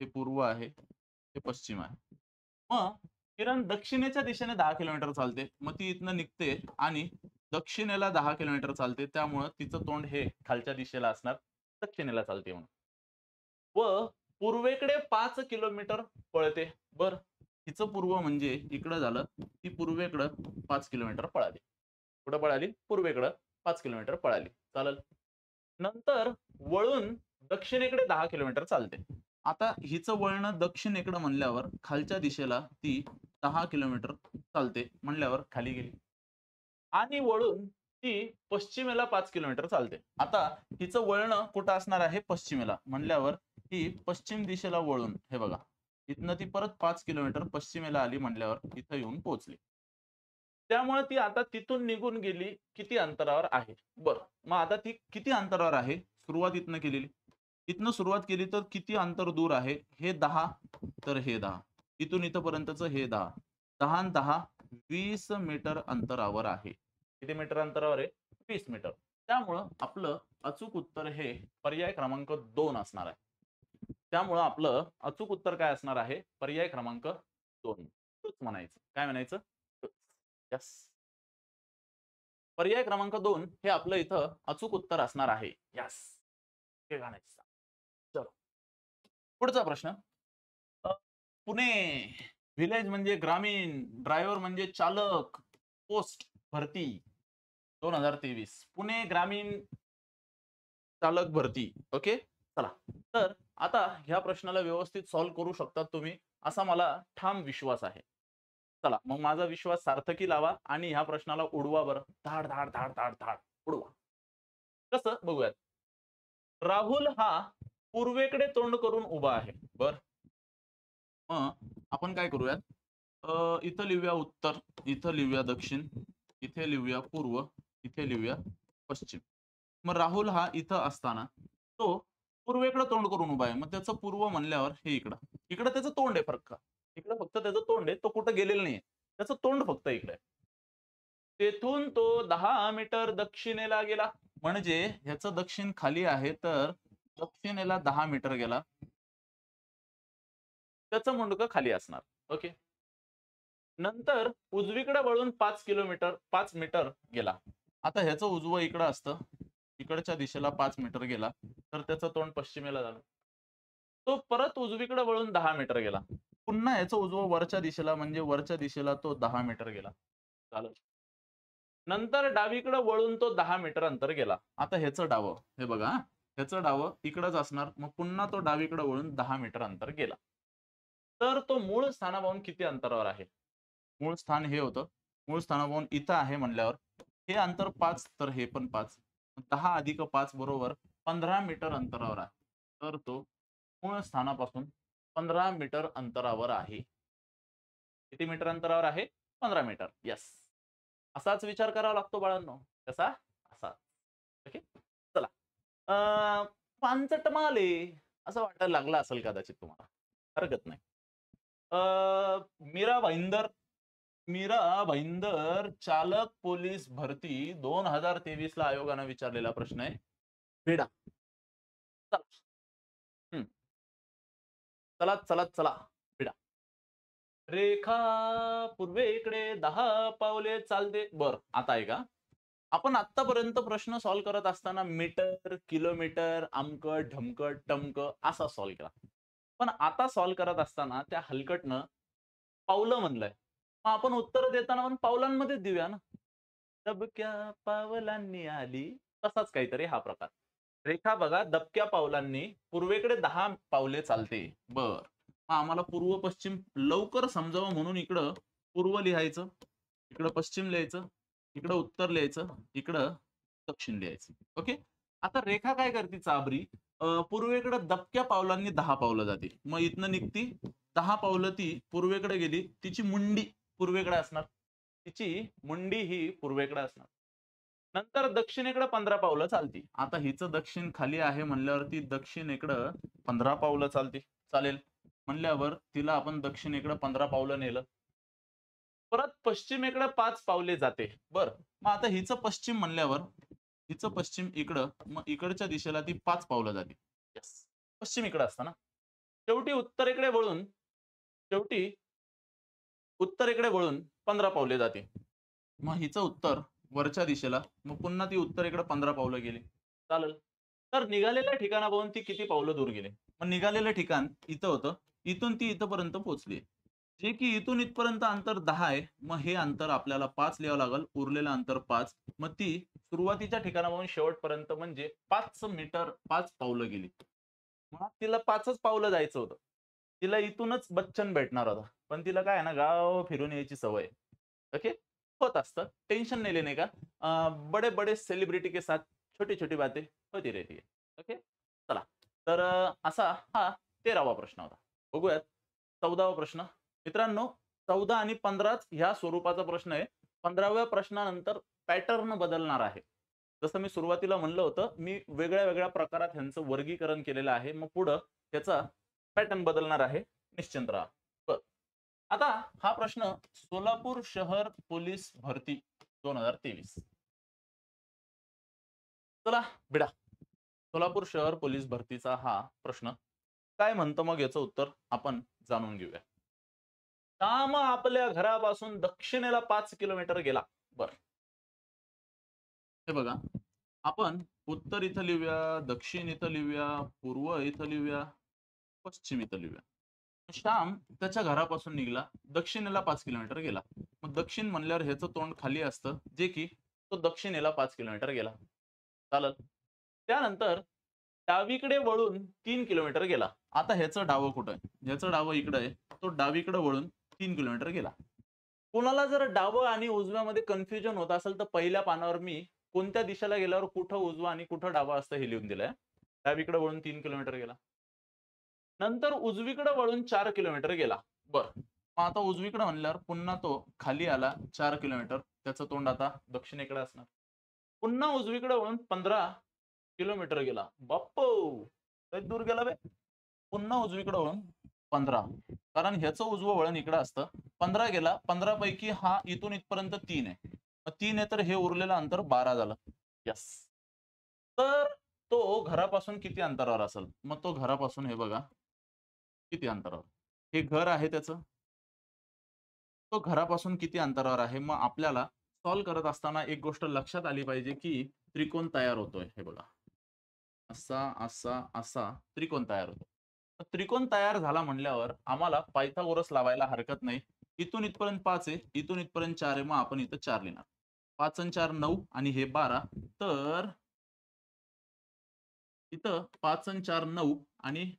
हे पूर्व आहे, हे पश्चिम आहे. मग किरण दक्षिणेच्या दिशेने 10 किलोमीटर चालते. मग ती इथनं निघते आणि दक्षिणेला 10 किलोमीटर चालते. त्यामुळं तिचं तोंड हे खालच्या दिशेला असणार. दक्षिणेला चालते म्हणून. व पूर्वेकडे 5 किलोमीटर पळते. बरं. हिचं पूर्व म्हणजे इकडं झालं. ती पूर्वेकडं 5 किलोमीटर पळाली. कुठं पळाली? पूर्वेकडं 5 किलोमीटर पळाली. चालेल. नंतर वळून दक्षिणेकडे 10 किलोमीटर चालते. आता हिचं वळणं दक्षिणेकडे म्हणल्यावर खालच्या दिशेला ती 10 किलोमीटर चालते म्हणल्यावर खाली गेली. आणि वळून ती पश्चिमेला 5 किलोमीटर चालते. आता हिचं वळणं कुठं असणार आहे? पश्चिमेला. म्हणल्यावर ही पश्चिम दिशेला वळून, हे बघा. इथनं ती परत 5 किलोमीटर पश्चिमेला आली म्हणल्यावर इथं येऊन पोहोचली. त्यामुळे ती आता तिथून निघून गेली किती अंतरावर आहे? बरं. मग आता ती किती अंतरावर आहे? सुरुवात इथनं केलेली. इथनं सुरुवात केली तर किती अंतर दूर आहे? हे 10, तर हे 10. इथून इथपर्यंतचं हे 10. 10 अन् 10 20 मीटर अंतरावर आहे. किती मीटर अंतरावर आहे? 20 मीटर. त्यामुळं आपलं अचूक उत्तर हे पर्याय क्रमांक 2 असणार आहे. त्यामुळं आपलं अचूक उत्तर काय असणार आहे? पर्याय क्रमांक 2. तूच म्हणायचं. काय म्हणायचं? येस. पर्याय क्रमांक 2 हे आपलं इथं अचूक उत्तर असणार आहे. येस. हे घालायचं. चलो. पुढचा प्रश्न. अ, पुणे व्हिलेज म्हणजे ग्रामीण, ड्रायव्हर म्हणजे चालक, पोस्ट भरती 2023 पुणे ग्रामीण चालक भरती. ओके. चला. तर आता ह्या प्रश्नाला व्यवस्थित सॉल्व्ह करू शकतात तुम्ही, असा मला ठाम विश्वास आहे. चला, मग माझा विश्वास सार्थकी लावा आणि ह्या प्रश्नाला उडवा बरं. धाड, धाड, धाड, धाड, धाड उडवा. कसं बघूयात. राहुल हा पूर्वेकडे तोंड करून उभा आहे. बरं. मग आपण काय करूयात, इथं लिहूया उत्तर, इथं लिहूया दक्षिण, इथे लिहूया पूर्व, इथे लिहूया पश्चिम. मग राहुल हा इथं असताना तो पूर्वेकडे तोंड करून उभा आहे. मग त्याचं पूर्व म्हणल्यावर हे इकडं. इकडं त्याचं तोंड आहे फक्त. इकडं फक्त त्याचं तोंड आहे. तो कुठं गेलेला नाहीये. त्याचं तोंड फक्त इकडे आहे. तेथून तो 10 मीटर दक्षिणेला गेला. म्हणजे ह्याचं दक्षिण खाली आहे, तर दक्षिणेला 10 मीटर गेला. त्याचं मुंडकं खाली असणार. ओके. नंतर उजवीकडे वळून 5 मीटर गेला. आता ह्याचं उजवं इकडं असतं. इकडच्या दिशेला 5 मीटर गेला, तर त्याचं तोंड पश्चिमेला झालं. तो परत उजवीकडे वळून 10 मीटर गेला. पुन्हा ह्याचं उजवं वरच्या दिशेला, म्हणजे वरच्या दिशेला तो 10 मीटर गेला. झालं. नंतर डावीकडे वळून तो 10 मीटर अंतर गेला. आता ह्याचं डावं, हे बघा हां. ह्याचं डावं इकडंच असणार. मग पुन्हा तो डावीकडे वळून 10 मीटर अंतर गेला. तर तो मूळ स्थानापासून किती अंतरावर आहे? मूळ स्थान हे होतं. मूळ स्थानापासून इथं आहे म्हणल्यावर हे अंतर 5, तर हे पण 5. 10 अधिक 5 बरोबर 15 मीटर अंतरावर आहे. तर तो मूळ स्थानापासून 15 मीटर अंतरावर आहे. किती मीटर अंतरावर आहे? 15 मीटर. येस. असाच विचार करावा लागतो बाळांनो. कसा? असा. ओके. चला. पानचट माल आहे, असं वाटायला लागलं असेल कदाचित तुम्हाला. हरकत नाही. मीरा भाईंदर मीरा भाईंदर चालक पोलीस भरती 2023 ला आयोगानं विचारलेला प्रश्न आहे. वेडा. चला. हं. चला, चला, चला. वेडा. रेखा पूर्वेकडे 10 पावले चालते. बरं, आता ऐका. आपण आत्तापर्यंत प्रश्न सॉल्व्ह करत असताना मीटर, किलोमीटर, अमकं, ढमकं, टमकं असा सॉल्व्ह केला. पण आता सॉल्व्ह करत असताना त्या हलकटनं पावलं म्हणलंय. मग आपण उत्तर देताना पण पावलांमध्येच देऊया ना. दबक्या पावलांनी आली, तसाच काहीतरी हा प्रकार. रेखा बघा, दबक्या पावलांनी पूर्वेकडे 10 पावले चालते. बरं. मग आम्हाला पूर्व पश्चिम लवकर समजावं म्हणून इकडं पूर्व लिहायचं, इकडं पश्चिम लिहायचं, इकडं उत्तर लिहायचं, इकडं दक्षिण लिहायचं. ओके. आता रेखा काय करते चाभरी, पूर्वेकडे दबक्या पावलांनी 10 पावलं जाते. मग इथनं निघती 10 पावलं ती पूर्वेकडे गेली. तिची मुंडी पूर्वेकडे असणार. तिची मुंडी ही पूर्वेकडे असणार. नंतर दक्षिणेकडे 15 पावलं चालती. आता हिचं दक्षिण खाली आहे म्हणल्यावरती दक्षिणेकडं 15 पावलं चालती. चालेल. म्हणल्यावर तिला आपण दक्षिणेकडे 15 पावलं नेलं. परत पश्चिमेकडे 5 पावले जाते. बरं. मग आता हिचं पश्चिम म्हणल्यावर हिचं पश्चिम इकडं, मग इकडच्या दिशेला ती 5 पावलं जाते. येस. पश्चिम इकडं असतं ना. शेवटी उत्तरेकडे वळून शेवटी उत्तरेकडे वळून 15 पावले जाते. मग हिचं उत्तर वरच्या दिशेला, मग पुन्हा ती उत्तरेकडे 15 पावलं गेली. चालेल. तर निघालेल्या ठिकाणापासून ती किती पावलं दूर गेली? मग निघालेलं ठिकाण इथं होतं. इथून ती इथपर्यंत पोहोचली. जे की इथून इथपर्यंत अंतर 10 आहे. मग हे अंतर आपल्याला 5 लिहावं लागेल. उरलेलं अंतर 5. मग ती सुरुवातीच्या ठिकाणापासून शेवटपर्यंत म्हणजे 5 मीटर 5 पावलं गेली. मग तिला 5च पावलं जायचं होतं. तिला इथूनच बच्चन भेटणार होता. पण तिला काय आहे ना, गाव फिरून यायची सवय आहे. ओके. होत असतं. टेन्शन नहीं लेने का. बड़े-बड़े सेलिब्रिटी के साथ छोटी-छोटी बातें होती रहती है. ओके. चला. तर असा हा 13वा प्रश्न होता. बघूयात 14वा प्रश्न. मित्रांनो, 14 आणि 15च ह्या स्वरूपाचा प्रश्न आहे. 15व्या प्रश्नानंतर पॅटर्न बदलणार आहे. जसं मी सुरुवातीला म्हणलं होतं, मी वेगळ्या-वेगळ्या प्रकारात ह्यांचं वर्गीकरण केलेलं आहे. मग पुढं त्याचा पॅटर्न बदलणार आहे. निश्चिंत राहा. बरं. आता हा प्रश्न सोलापूर शहर पोलीस भरती 2023. चला बिडा. सोलापूर शहर पोलीस भरतीचा हा प्रश्न काय म्हणतं, मग याचं उत्तर आपण जाणून घेऊया. काम आपल्या घरापासून दक्षिणेला 5 किलोमीटर गेला. बरं. हे बघा, आपण उत्तर इथं लिहूया, दक्षिण इथं लिहूया, पूर्व इथं लिहूया, पश्चिम इथं लिहूया. श्याम त्याच्या घरापासून निघाला, दक्षिणेला 5 किलोमीटर गेला. मग दक्षिण म्हणल्यावर ह्याचं तोंड खाली असतं, जे की तो दक्षिणेला 5 किलोमीटर गेला. चालल. त्यानंतर डावीकडे वळून 3 किलोमीटर गेला. आता ह्याचं डावं कुठं आहे? ह्याचं डावं इकडं आहे. तो डावीकडे वळून 3 किलोमीटर गेला. कोणाला जर डावं आणि उजव्यामध्ये कन्फ्युजन होत असेल, तर पहिल्या पानावर मी कोणत्या दिशेला गेल्यावर कुठं उजवा आणि कुठं डावा असतं हे लिहून दिलंय. डावीकडे वळून 3 किलोमीटर गेला. नंतर उजवीकडे वळून 4 किलोमीटर गेला. बरं. मग आता उजवीकडे म्हणल्यावर पुन्हा तो खाली आला 4 किलोमीटर. त्याचं तोंड आता दक्षिणेकडे असणार. पुन्हा उजवीकडे वळून 15 किलोमीटर गेला. बाप्पो! लय दूर गेला बे. पुन्हा उजवीकडे वळून 15. कारण ह्याचं उजवं वळण इकडं असतं. 15 गेला. 15 पैकी हा इथून इथपर्यंत 3 आहे. मग 3 आहे तर हे उरलेलं अंतर 12 झालं. येस. तर तो घरापासून किती अंतरावर असेल? मग तो घरापासून हे बघा किती अंतरावर? हे घर आहे त्याचं. तो घरापासून किती अंतरावर आहे? मग आपल्याला सॉल्व्ह करत असताना एक गोष्ट लक्षात आली पाहिजे, की त्रिकोण तयार होतोय. हे बघा. असा, असा, असा त्रिकोण तयार होतो. तर त्रिकोण तयार झाला म्हणल्यावर आम्हाला पायथागोरस लावायला हरकत नाही. इथून इथपर्यंत 5 आहे, इथून इथपर्यंत 4 आहे. मग आपण इथं 4 लिहिणार. 5 आणि 4 9 आणि हे 12. तर इथं 5 आणि 4 9 आणि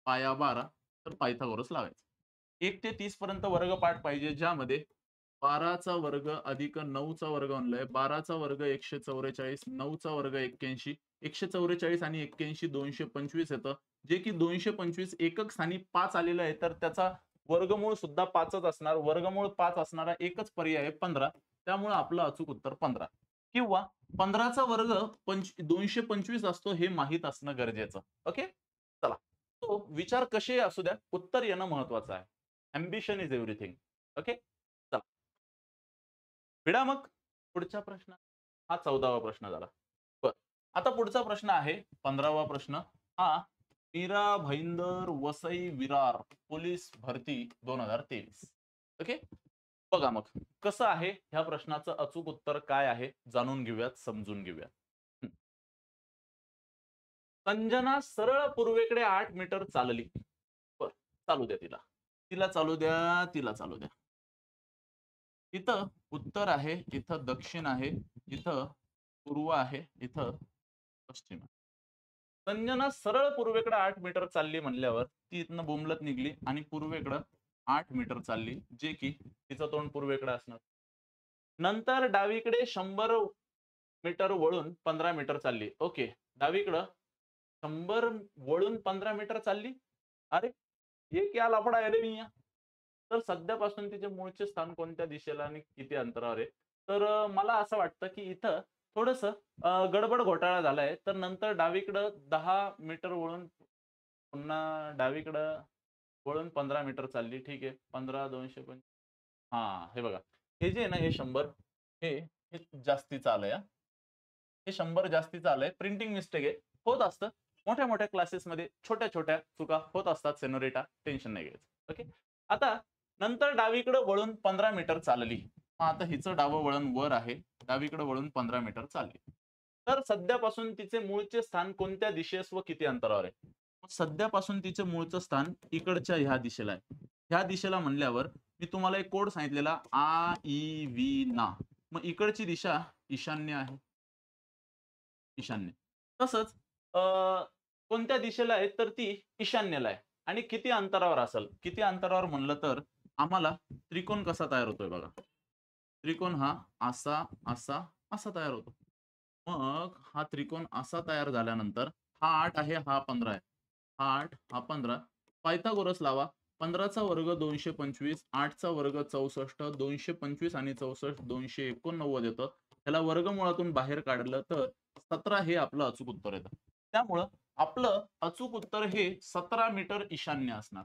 पाया 12 तर पायथागोरस लावायचा. 1 ते 30 पर्यंत वर्गपाठ पाहिजे, ज्यामध्ये 12चा वर्ग अधिक 9चा वर्ग आणलाय. 12चा वर्ग 144, 9चा वर्ग 81, 144 आणि 81 225 येतं. जे की 225 एकक स्थानी 5 आलेलं आहे, तर त्याचा वर्गमूळ सुद्धा 5च असणार. वर्गमूळ 5 असणारा एकच पर्याय आहे 15. त्यामुळे आपलं अचूक उत्तर 15 किंवा 15चा वर्ग 225 असतो हे माहीत असणं गरजेचं. ओके? चला. तो विचार कसे असू द्या, उत्तर येणं महत्वाचं आहे. Ambition is everything. ओके? चला. भिडा मग पुढच्या प्रश्न. हा 14वा प्रश्न झाला. बरं. आता पुढचा प्रश्न आहे 15वा प्रश्न. हा मीरा भाईंदर वसई विरार पोलीस भरती 2023. ओके? बघा मग कसं आहे ह्या प्रश्नाचं अचूक उत्तर काय आहे जाणून घेऊयात, समजून घेऊयात. हं. संजना सरळ पूर्वेकडे 8 मीटर चालली. बरं, चालू द्या तिला. तिला चालू द्या, तिला चालू द्या. इथं उत्तर आहे, इथं दक्षिण आहे, इथं पूर्व आहे, इथं पश्चिम आहे. संजना सरळ पूर्वेकडे 8 मीटर चालली म्हणल्यावर ती इथनं बोंबलत निघली आणि पूर्वेकडं 8 मीटर चालली, जे की तिचं तोंड पूर्वेकडे असणार. नंतर डावीकडे 100 मीटर वळून 15 मीटर चालली. ओके. डावीकडं 100 वळून 15 मीटर चालली. अरे! ये क्या लफडा है रे मियाँ? तर सध्यापासून तिचे मूळचे स्थान कोणत्या दिशेला आणि किती अंतरावर आहे? तर मला असं वाटतं, की इथं थोडंसं गडबड घोटाळा झालाय. तर नंतर डावीकडं 10 मीटर वळून पुन्हा डावीकडं वळून 15 मीटर चालली. ठीक आहे. 15 200 हां, हे बघा. हे जे आहे ना, हे 100 हे हे जास्तीचं आलंय हां. हे 100 जास्तीचं आलंय. प्रिंटिंग मिस्टेक आहे. होत असतं. मोठ्या-मोठ्या क्लासेसमध्ये छोट्या-छोट्या चुका होत असतात सेनोरिटा. टेन्शन नाही घ्यायचं. ओके. आता नंतर डावीकडे वळून 15 मीटर चालली. मग आता हिचं डावं वळण वर आहे. डावीकडे वळून 15 मीटर चालली. तर सध्यापासून तिचे मूळचे स्थान कोणत्या दिशेस व किती अंतरावर आहे? मग सध्यापासून तिचे मूळचं स्थान इकडच्या ह्या दिशेला आहे. ह्या दिशेला म्हणल्यावर मी तुम्हाला एक कोड सांगितलेला आ, इ, वी, ना. मग इकडची दिशा ईशान्य आहे. ईशान्य. तसंच अ, कोणत्या दिशेला आहे तर ती ईशान्येला आहे आणि किती अंतरावर असेल? किती अंतरावर म्हणलं तर आम्हाला त्रिकोण कसा तयार होतोय बघा. त्रिकोण हा असा, असा, असा तयार होतो. मग हा त्रिकोण असा तयार झाल्यानंतर हा 8 आहे, हा 15 आहे. हा 8, हा 15. पायथागोरस लावा. 15चा वर्ग 225, 8चा वर्ग 64, 225 आणि 64 289 येतं. त्याला वर्गमुळातून बाहेर काढलं तर 17 हे आपलं अचूक उत्तर येतं. त्यामुळं आपलं अचूक उत्तर हे 17 मीटर ईशान्य असणार.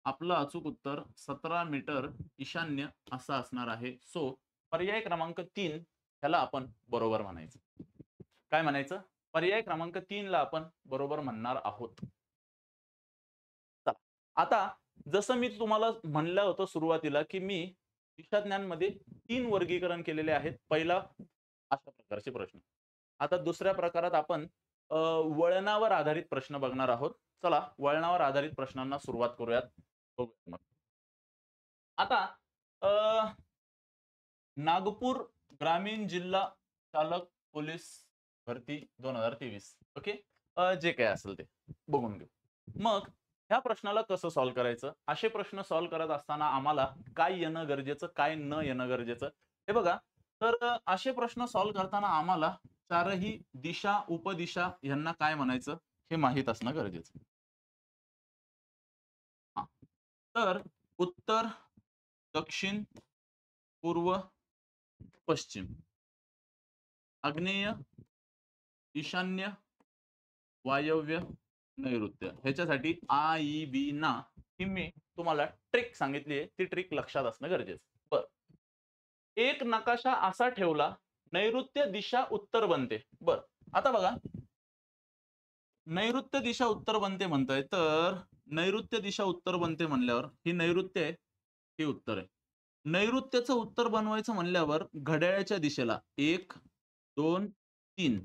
आपलं अचूक उत्तर 17 मीटर ईशान्य असं असणार आहे. सो पर्याय क्रमांक 3 ह्याला आपण बरोबर म्हणायचं. काय म्हणायचं? पर्याय क्रमांक 3 ला आपण बरोबर म्हणणार आहोत. चला. आता जसं मी तुम्हाला म्हणलं होतं सुरुवातीला, की मी दिशाज्ञानमध्ये 3 वर्गीकरण केलेले आहेत. पहिला अशा प्रकारचे प्रश्न. आता दुसऱ्या प्रकारात आपण अ, वळणावर आधारित प्रश्न बघणार आहोत. चला वळणावर आधारित प्रश्नांना सुरुवात करूयात. बघूया मग. आता नागपूर ग्रामीण जिल्हा चालक पोलीस भरती 2023, ओके. जे काय असेल ते बघून घेऊ. मग ह्या प्रश्नाला कसं सॉल्व्ह करायचं, असे प्रश्न सॉल्व्ह करत असताना आम्हाला काय येणं गरजेचं, काय न येणं गरजेचं, हे बघा. तर असे प्रश्न सॉल्व्ह करताना आम्हाला चारही दिशा उपदिशा यांना काय म्हणायचं हे माहीत असणं गरजेचं. हा. तर उत्तर, दक्षिण, पूर्व, पश्चिम, आग्नेय, ईशान्य, वायव्य, नैऋत्य, ह्याच्यासाठी आ इ बी ना ही मी तुम्हाला ट्रिक सांगितली आहे, ती ट्रिक लक्षात असणं गरजेचं. बर, एक नकाशा असा ठेवला, नैऋत्य दिशा उत्तर बनते. बर, आता बघा, नैऋत्य दिशा उत्तर बनते म्हणताय, तर नैऋत्य दिशा उत्तर बनते म्हणल्यावर ही नैऋत्य आहे, ही उत्तर आहे. नैऋत्यचं उत्तर बनवायचं म्हणल्यावर घड्याळाच्या दिशेला 1 2 3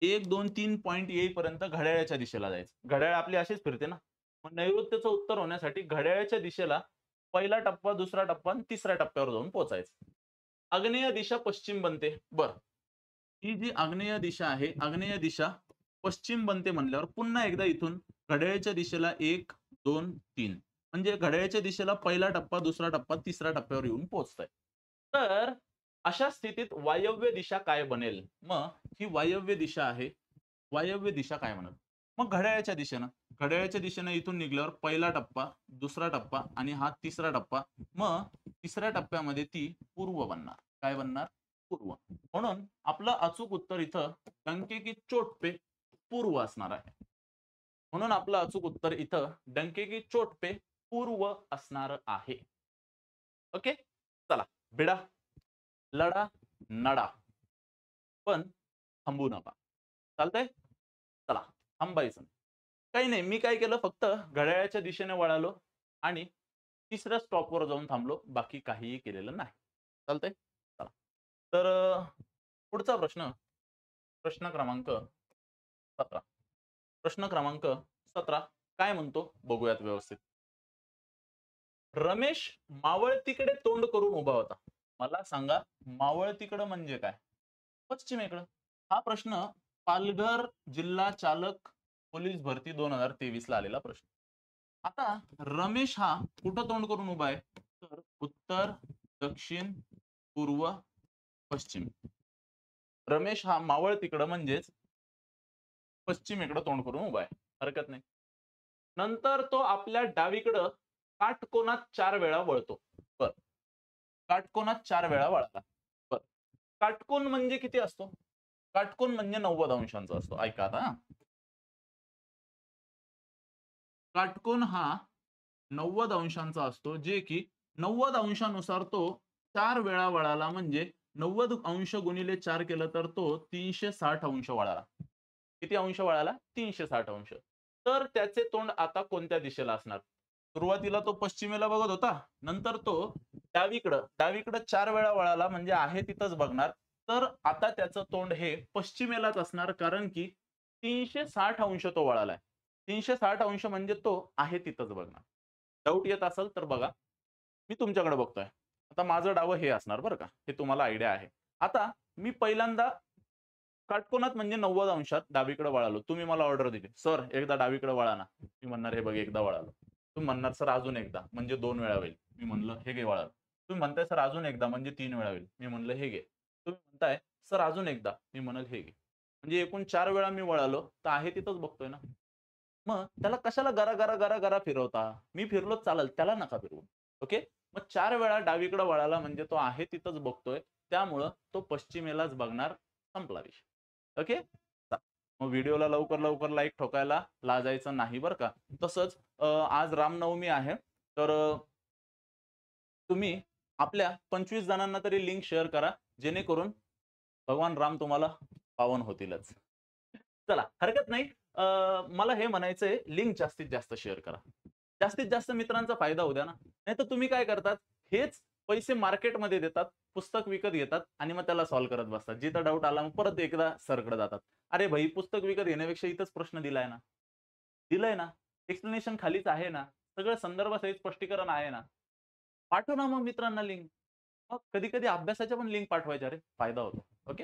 1 2 3 पॉइंट येईपर्यंत घड्याळाच्या दिशेला जायचं. घड्याळ आपली अशीच फिरते ना. मग नैऋत्यचं उत्तर होण्यासाठी घड्याळाच्या दिशेला पहिला टप्पा, दुसरा टप्पा आणि तिसऱ्या टप्प्यावर जाऊन पोहोचायचं. आग्नेय दिशा पश्चिम बनते. बर, ही जी आग्नेय दिशा आहे, आग्नेय दिशा पश्चिम बनते म्हणल्यावर पुन्हा एकदा इथून घड्याळाच्या दिशेला 1 2 3 म्हणजे घड्याळाच्या दिशेला पहिला टप्पा, दुसरा टप्पा, तिसऱ्या टप्प्यावर येऊन पोहोचताय. तर अशा स्थितीत वायव्य दिशा काय बनेल? मग ही वायव्य दिशा आहे. वायव्य दिशा काय म्हणत? मग घड्याळाच्या दिशेनं इथून निघल्यावर पहिला टप्पा, दुसरा टप्पा आणि हा तिसरा टप्पा. मग तिसऱ्या टप्प्यामध्ये ती पूर्व बनणार. काय बनणार? पूर्व. म्हणून आपलं अचूक उत्तर इथं डंके की चोट पे पूर्व असणार आहे. म्हणून आपलं अचूक उत्तर इथं डंके की चोट पे पूर्व असणार आहे. ओके, चला भिडा, लढा, नडा, पण थांबू नका. चालतंय? चला, थांबायचं काही नाही. मी काय केलं, फक्त घड्याळाच्या दिशेने वळालो आणि तिसऱ्या स्टॉपवर जाऊन थांबलो, बाकी काहीही केलेलं नाही. चालतंय? चला, तर पुढचा प्रश्न, प्रश्न क्रमांक 17. प्रश्न क्रमांक 17 काय म्हणतो बघूयात व्यवस्थित. रमेश मावळतीकडे तोंड करून उभा होता. मला सांगा, मावळतीकडे म्हणजे काय? पश्चिमेकडं. हा प्रश्न पालघर जिल्हा चालक पोलीस भरती 2023 ला आलेला प्रश्न. आता रमेश हा कुठं तोंड करून उभा आहे? तर उत्तर, दक्षिण, पूर्व, पश्चिम. रमेश हा मावळतीकडं म्हणजेच पश्चिमेकडे तोंड करून उभा आहे. हरकत नाही. नंतर तो आपल्या डावीकडं काटकोनात 4 वेळा वळतो. बर, काटकोनात 4 वेळा वळला. बर, काटकोन म्हणजे किती असतो? काटकोन म्हणजे 90 अंशांचा असतो. ऐका आता. काटकोन हा 90 अंशांचा असतो, जे की 90 अंशानुसार तो 4 वेळा वळाला म्हणजे 90 अंश गुणिले 4 केलं तर तो 360 अंश वळाला. किती अंश वळाला? 360 अंश. तर त्याचे तोंड आता कोणत्या दिशेला असणार? सुरुवातीला तो पश्चिमेला बघत होता, नंतर तो डावीकडं 4 वेळा वळाला म्हणजे आहे तिथंच बघणार. तर आता त्याचं तोंड हे पश्चिमेलाच असणार, कारण की 360 अंश तो वळालाय. 360 अंश म्हणजे तो आहे तिथंच बघणार. डाऊट येत असेल तर बघा. मी तुमच्याकडे बघतोय. आता माझं डावं हे असणार बरं का. हे तुम्हाला आयडिया आहे. आता मी पहिल्यांदा काटकोनात म्हणजे 90 अंशात डावीकडे वळालो. तुम्ही मला ऑर्डर दिली, "सर एकदा डावीकडे वळा ना." मी म्हणणार, "हे बघ एकदा वळालो." तुम्ही म्हणणार, "सर अजून एकदा." म्हणजे 2 वेळा होईल. मी म्हणलं, "हे घे वळालो." तुम्ही म्हणताय, "सर अजून एकदा." म्हणजे 3 वेळा होईल. मी म्हणलं, "हे घे." तुम्ही म्हणताय, "सर अजून एकदा." मी म्हणल, "हे घे." म्हणजे एकूण 4 वेळा मी वळालो, तर आहे तिथंच बघतोय ना. मग त्याला कशाला गरा, गरा, गरा, गरा फिरवता? मी फिरलोच चालेल, त्याला नका फिरवू. ओके? मग 4 वेळा डावीकडे वळाला म्हणजे तो आहे तिथंच बघतोय. त्यामुळं तो पश्चिमेलाच बघणार. संपला विषय. ओके? मग व्हिडिओला लवकर लवकर लाईक ठोकायला लाजायचं नाही बरं का. तसंच आज रामनवमी आहे. तर तुम्ही आपल्या 25 जणांना तरी लिंक शेअर करा, जेणेकरून भगवान राम तुम्हाला पावन होतीलच. चला, हरकत नाही. मला हे म्हणायचंय, लिंक जास्तीत जास्त शेअर करा. जास्तीत जास्त मित्रांचा फायदा होऊ द्या ना. नाहीतर तुम्ही काय करतात, हेच पैसे मार्केटमध्ये देतात, पुस्तक विकत घेतात आणि मग त्याला सॉल्व्ह करत बसतात. जिथं डाऊट आला मग परत एकदा सरकडे जातात. अरे भाई, पुस्तक विकत घेण्यापेक्षा इथंच प्रश्न दिलाय ना. दिलंय ना. एक्सप्लेनेशन खालीच आहे ना. सगळं संदर्भासहित स्पष्टीकरण आहे ना. पाठव ना मग मित्रांना लिंक. मग कधी कधी अभ्यासाच्या पण लिंक पाठवायच्या रे, फायदा होतो. ओके,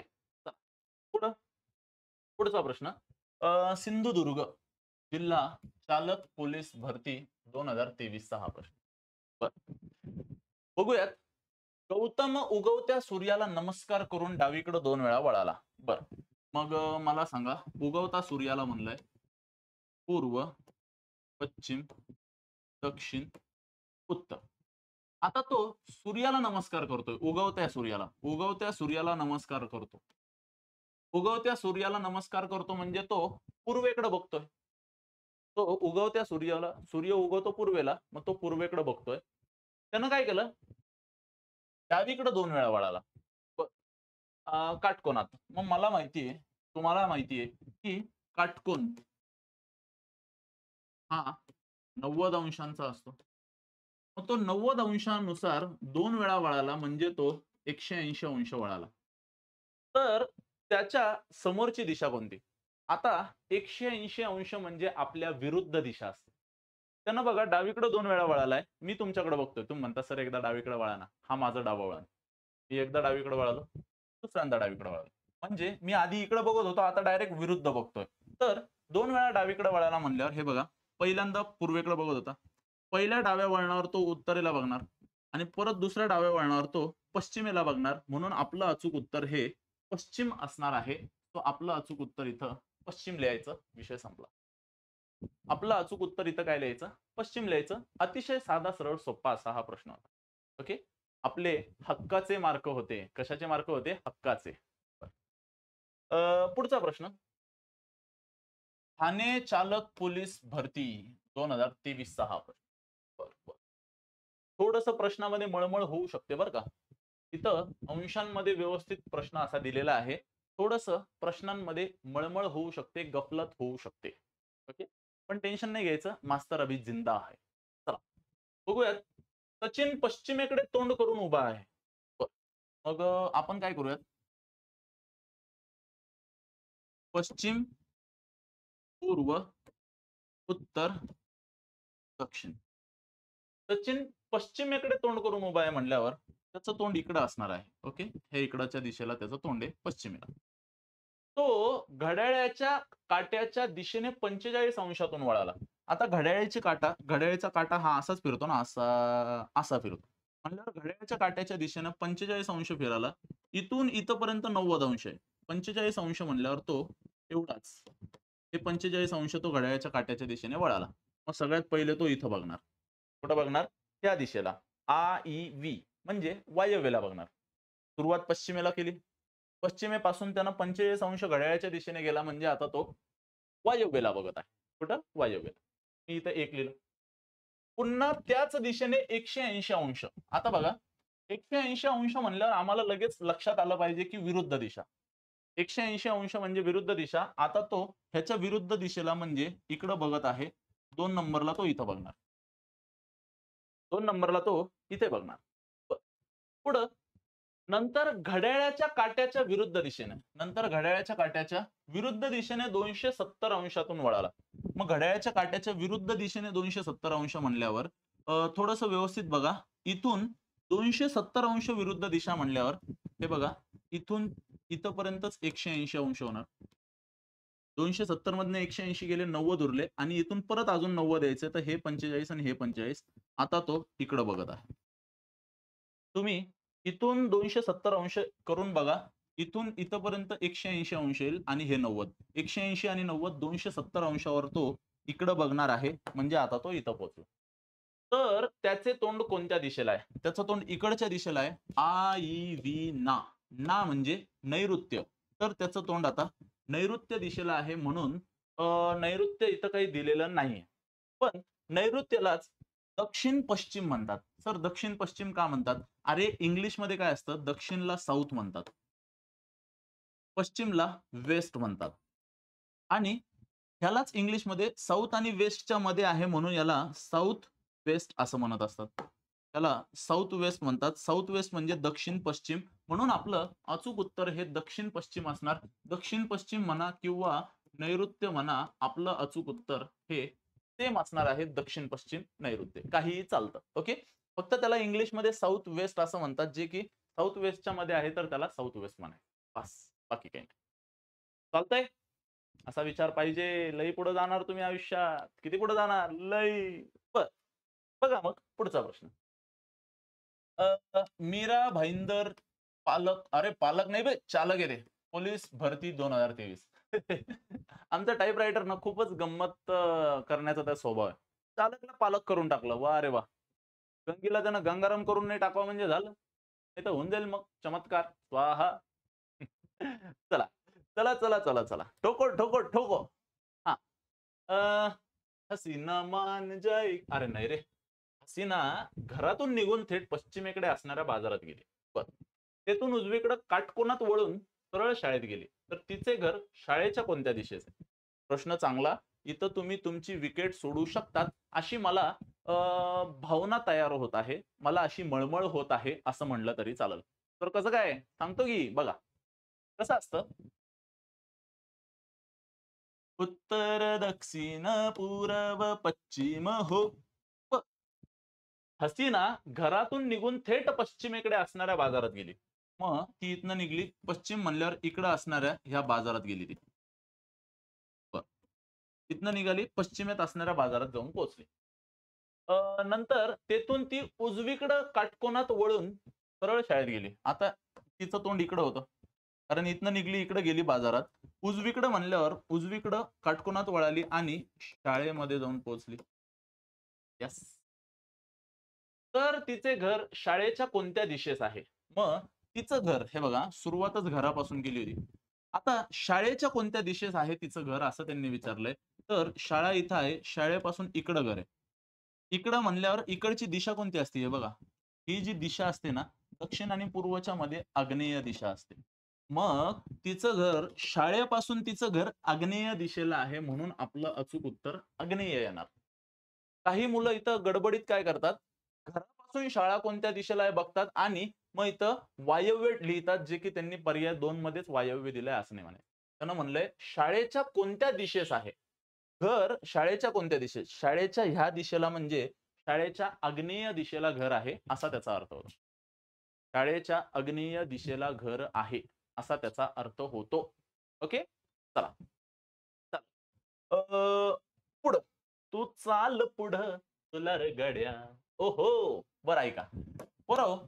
पुढं पुढचा प्रश्न. सिंधुदुर्ग जिल्हा चालक पोलीस भरती 2023 चा हा प्रश्न. बर, बघूयात. गौतम उगवत्या सूर्याला नमस्कार करून डावीकडे 2 वेळा वळाला. बर, मग मला सांगा, उगवता सूर्याला म्हणलंय पूर्व, पश्चिम, दक्षिण, उत्तर. आता तो सूर्याला नमस्कार करतोय, उगवत्या सूर्याला नमस्कार करतो. उगवत्या सूर्याला नमस्कार करतो म्हणजे तो पूर्वेकडे बघतोय. तो उगवत्या सूर्य उगवतो पूर्वेला, मग तो पूर्वेकडे बघतोय. त्यानं काय केलं, डावीकडे 2 वेळा वळाला. काटकोनात. मग मला माहितीये, तुम्हाला माहितीये की काटकोन हा 90 अंशांचा असतो. मग तो 90 अंशानुसार 2 वेळा वळाला म्हणजे तो 180 अंश वळाला. तर त्याच्या समोरची दिशा कोणती? आता 180 अंश म्हणजे आपल्या विरुद्ध दिशा असते. त्यानं बघा डावीकडे 2 वेळा वळालाय. मी तुमच्याकडे बघतोय. तुम्ही म्हणता सर एकदा डावीकडे वळा ना. हा माझा डावा वळण. मी एकदा डावीकडे वळालो, दुसऱ्यांदा डावीकडे वळालो. म्हणजे मी आधी इकडे बघत होतो, आता डायरेक्ट विरुद्ध बघतोय. तर 2 वेळा डावीकडे वळाला म्हणल्यावर हे बघा, पहिल्यांदा पूर्वेकडे बघत होता. पहिल्या डाव्या वळणावर तो उत्तरेला बघणार आणि परत दुसऱ्या डाव्या वळणावर तो पश्चिमेला बघणार. म्हणून आपलं अचूक उत्तर हे पश्चिम असणार आहे. तो आपलं अचूक उत्तर इथं पश्चिम लिहायचं, विषय संपला. आपलं अचूक उत्तर इथं काय लिहायचं? पश्चिम लिहायचं. अतिशय साधा सरळ सोपा असा हा प्रश्न होता. ओके, आपले हक्काचे मार्क होते. कशाचे मार्क होते? हक्काचे. पुढचा प्रश्न. ठाणे चालक पोलीस भरती 2023 चा हा प्रश्न. थोडस प्रश्नामध्ये मळमळ होऊ शकते बरं का. इथं अंशांमध्ये व्यवस्थित प्रश्न असा दिलेला आहे. थोडस प्रश्नांमध्ये मळमळ होऊ शकते, गफलत होऊ शकते. ओके, पण टेन्शन नाही घ्यायचं, मास्तर अभी जिंदा आहे. चला बघूयात. सचिन पश्चिमेकडे तोंड करून उभा आहे. मग आपण काय करूयात, पश्चिम, पूर्व, उत्तर, दक्षिण. सचिन पश्चिमेकडे तोंड करून उभा आहे म्हणल्यावर त्याचं तोंड इकडं असणार आहे. ओके, हे इकडच्या दिशेला त्याचं तोंड आहे, पश्चिमेला. तो घड्याळाच्या काट्याच्या दिशेने 45 अंशातून वळाला. आता घड्याळाचा काटा हा असाच फिरतो ना, असा फिरतो. म्हणल्यावर घड्याळाच्या काट्याच्या दिशेने 45 अंश फिराला. इथून इथपर्यंत 90 अंश आहे. 45 अंश म्हणल्यावर तो एवढाच. हे 45 अंश तो घड्याळाच्या काट्याच्या दिशेने वळाला. मग सगळ्यात पहिले तो इथं बघणार. कुठं बघणार? त्या दिशेला. आ-इ-वी म्हणजे वायव्येला बघणार. सुरुवात पश्चिमेला केली. पश्चिमेपासून त्यानं 45 अंश घड्याळाच्या दिशेने गेला म्हणजे आता तो वायव्येला बघत आहे. कुठं? वायव्येला. मी इथं 1 लिहिलं. पुन्हा त्याच दिशेने 180 अंश. आता बघा, 180 अंश म्हणल्यावर आम्हाला लगेच लक्षात आलं पाहिजे की विरुद्ध दिशा. 180 अंश म्हणजे विरुद्ध दिशा. आता तो ह्याच्या विरुद्ध दिशेला म्हणजे इकडं बघत आहे. 2 नंबरला तो इथं बघणार. 2 नंबरला तो इथे बघणार. पुढं नंतर घड्याळाच्या काट्याच्या विरुद्ध दिशेने 270 अंशातून वळाला. मग घड्याळाच्या काट्याच्या विरुद्ध दिशेने 270 अंश म्हणल्यावर थोडंसं व्यवस्थित बघा. इथून 270 अंश विरुद्ध दिशा म्हणल्यावर हे बघा, इथून इथपर्यंतच 180 अंश होणार. 270 मधनं 180 गेले, 90 उरले आणि इथून परत अजून 90 द्यायचे, तर हे 45 आणि हे 45. आता तो इकडं बघत आहे. तुम्ही इथून 270 अंश करून बघा. इथून इथपर्यंत 180 अंश येईल आणि हे 90. 180 आणि 90 270 अंशावर तो इकडं बघणार आहे म्हणजे आता तो इथं पोहोचलो. तर त्याचे तोंड कोणत्या दिशेला आहे? त्याचं तोंड इकडच्या दिशेला आहे. आ-इ-वी ना. ना म्हणजे नैऋत्य. तर त्याचं तोंड आता नैऋत्य दिशेला आहे. म्हणून नैऋत्य इथं काही दिलेलं नाहीये. पण नैऋत्यलाच दक्षिण पश्चिम म्हणतात. सर दक्षिण पश्चिम का म्हणतात? अरे इंग्लिश मध्ये काय असतं, दक्षिणला साऊथ म्हणतात, पश्चिमला वेस्ट म्हणतात. आणि ह्यालाच इंग्लिश मध्ये साऊथ आणि वेस्टच्या मध्ये आहे म्हणून याला साऊथ वेस्ट असं म्हणत असतात. त्याला साऊथ वेस्ट म्हणतात. साऊथ वेस्ट म्हणजे दक्षिण पश्चिम. म्हणून आपलं अचूक उत्तर हे दक्षिण पश्चिम असणार. दक्षिण पश्चिम म्हणा किंवा नैऋत्य म्हणा, आपलं अचूक उत्तर हे सेम असणार आहे दक्षिण पश्चिम नैऋत्य, काहीही चालतं. ओके, फक्त त्याला इंग्लिशमध्ये साऊथ वेस्ट असं म्हणतात, जे की साऊथ वेस्टच्या मध्ये आहे तर त्याला साऊथ वेस्ट म्हणायचं, बस, बाकी काही नाही. चालतंय? असा विचार पाहिजे. लई पुढे जाणार तुम्ही आयुष्यात. किती पुढे जाणार? लई. बर, बघा मग पुढचा प्रश्न. मीरा भाईंदर पालक, अरे पालक नाही बे, चालक आहे ते. पोलीस भरती 2023. आमचा टाइपरायटर ना खूपच गंमत करण्याचा त्या स्वभाव आहे. चालकला पालक करून टाकलं. वाह रे वाह! गंगीला त्यानं गंगाराम करून नाही टाकावं म्हणजे झालं. नाही तर होऊन जाईल मग चमत्कार. स्वाहा. चला. चला, चला, चला, चला. ठोको, ठोको, ठोको. हां. अ, हसीना मान जाए, अरे नाही रे. हसीना घरातून निघून थेट पश्चिमेकडे असणाऱ्या बाजारात गेली. बरं. तेथून उजवीकडे काटकोनात वळून सरळ शाळेत गेली. तर तिचे घर शाळेच्या कोणत्या दिशेचे? प्रश्न चांगला. इथं तुम्ही तुमची विकेट सोडू शकतात, अशी मला भावना तयार होत आहे. मला अशी मळमळ होत आहे, असं म्हणलं तरी चालेल. तर कसं काय? सांगतो की बघा. कसं असतं, उत्तर, दक्षिण, पूर्व, पश्चिम हो. प हसीना घरातून निघून थेट पश्चिमेकडे असणाऱ्या बाजारात गेली. मग ती इथनं निघली, पश्चिम म्हणल्यावर इकडं असणाऱ्या ह्या बाजारात गेली ती. बरं. तिथनं निघाली, पश्चिमेत असणाऱ्या बाजारात जाऊन पोहोचली. नंतर तेथून ती उजवीकडं काटकोनात वळून सरळ शाळेत गेली. आता तिचं तोंड इकडं होतं. कारण इथनं निघली, इकडं गेली बाजारात. उजवीकडं म्हणल्यावर उजवीकडं काटकोनात वळाली आणि शाळेमध्ये जाऊन पोहोचली. येस. तर तिचे घर शाळेच्या कोणत्या दिशेस आहे? मग तिचं घर हे बघा, सुरुवातच घरापासून केली होती. आता शाळेच्या कोणत्या दिशेस आहे तिचं घर, असं त्यांनी विचारलंय. तर शाळा इथं आहे, शाळेपासून इकडं घर आहे. इकडं म्हणल्यावर इकडची दिशा कोणती असते हे बघा. ही जी दिशा असते ना, दक्षिण आणि पूर्वच्या मध्ये आग्नेय दिशा असते. मग तिचं घर शाळेपासून तिचं घर आग्नेय दिशेला आहे, म्हणून आपलं अचूक उत्तर आग्नेय येणार. काही मुलं इथं गडबडीत काय करतात, घरापासून शाळा कोणत्या दिशेला आहे बघतात आणि मग इथं वायव्य लिहितात, जे की त्यांनी पर्याय 2 मध्येच वायव्य दिलंय असं नाही म्हणायचं. त्यानं म्हणलंय शाळेच्या कोणत्या दिशेस आहे? घर शाळेच्या कोणत्या दिशेत? शाळेच्या ह्या दिशेला म्हणजे शाळेच्या आग्नेय दिशेला घर आहे, असा त्याचा अर्थ होतो. शाळेच्या आग्नेय दिशेला घर आहे, असा त्याचा अर्थ होतो. ओके? चला. चला. पुढं. तू चाल पुढं तुला रे गड्या. ओहो! बरं ऐका. पोरांनो,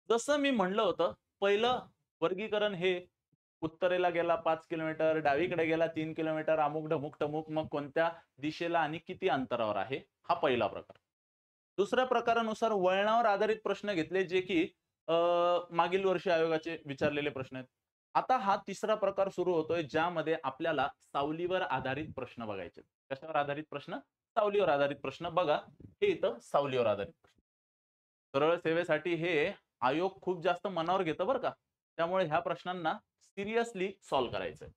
जसं मी म्हणलं होतं, पहिलं वर्गीकरण हे उत्तरेला गेला 5 किलोमीटर, डावीकडे गेला 3 किलोमीटर, अमुक ढमुक टमुक, मग कोणत्या दिशेला आणि किती अंतरावर आहे, हा पहिला प्रकार. दुसऱ्या प्रकारानुसार वळणावर आधारित प्रश्न घेतले, जे की मागील वर्षी आयोगाचे विचारलेले प्रश्न आहेत. आता हा तिसरा प्रकार सुरू होतोय, ज्यामध्ये आपल्याला सावलीवर आधारित प्रश्न बघायचे. कशावर आधारित प्रश्न? सावलीवर आधारित प्रश्न. बघा, हे इथं सावलीवर आधारित प्रश्न. सरळ सेवेसाठी हे आयोग खूप जास्त मनावर घेतं बरं का. त्यामुळे ह्या प्रश्नांना सिरियसली सॉल्व्ह करायचंय.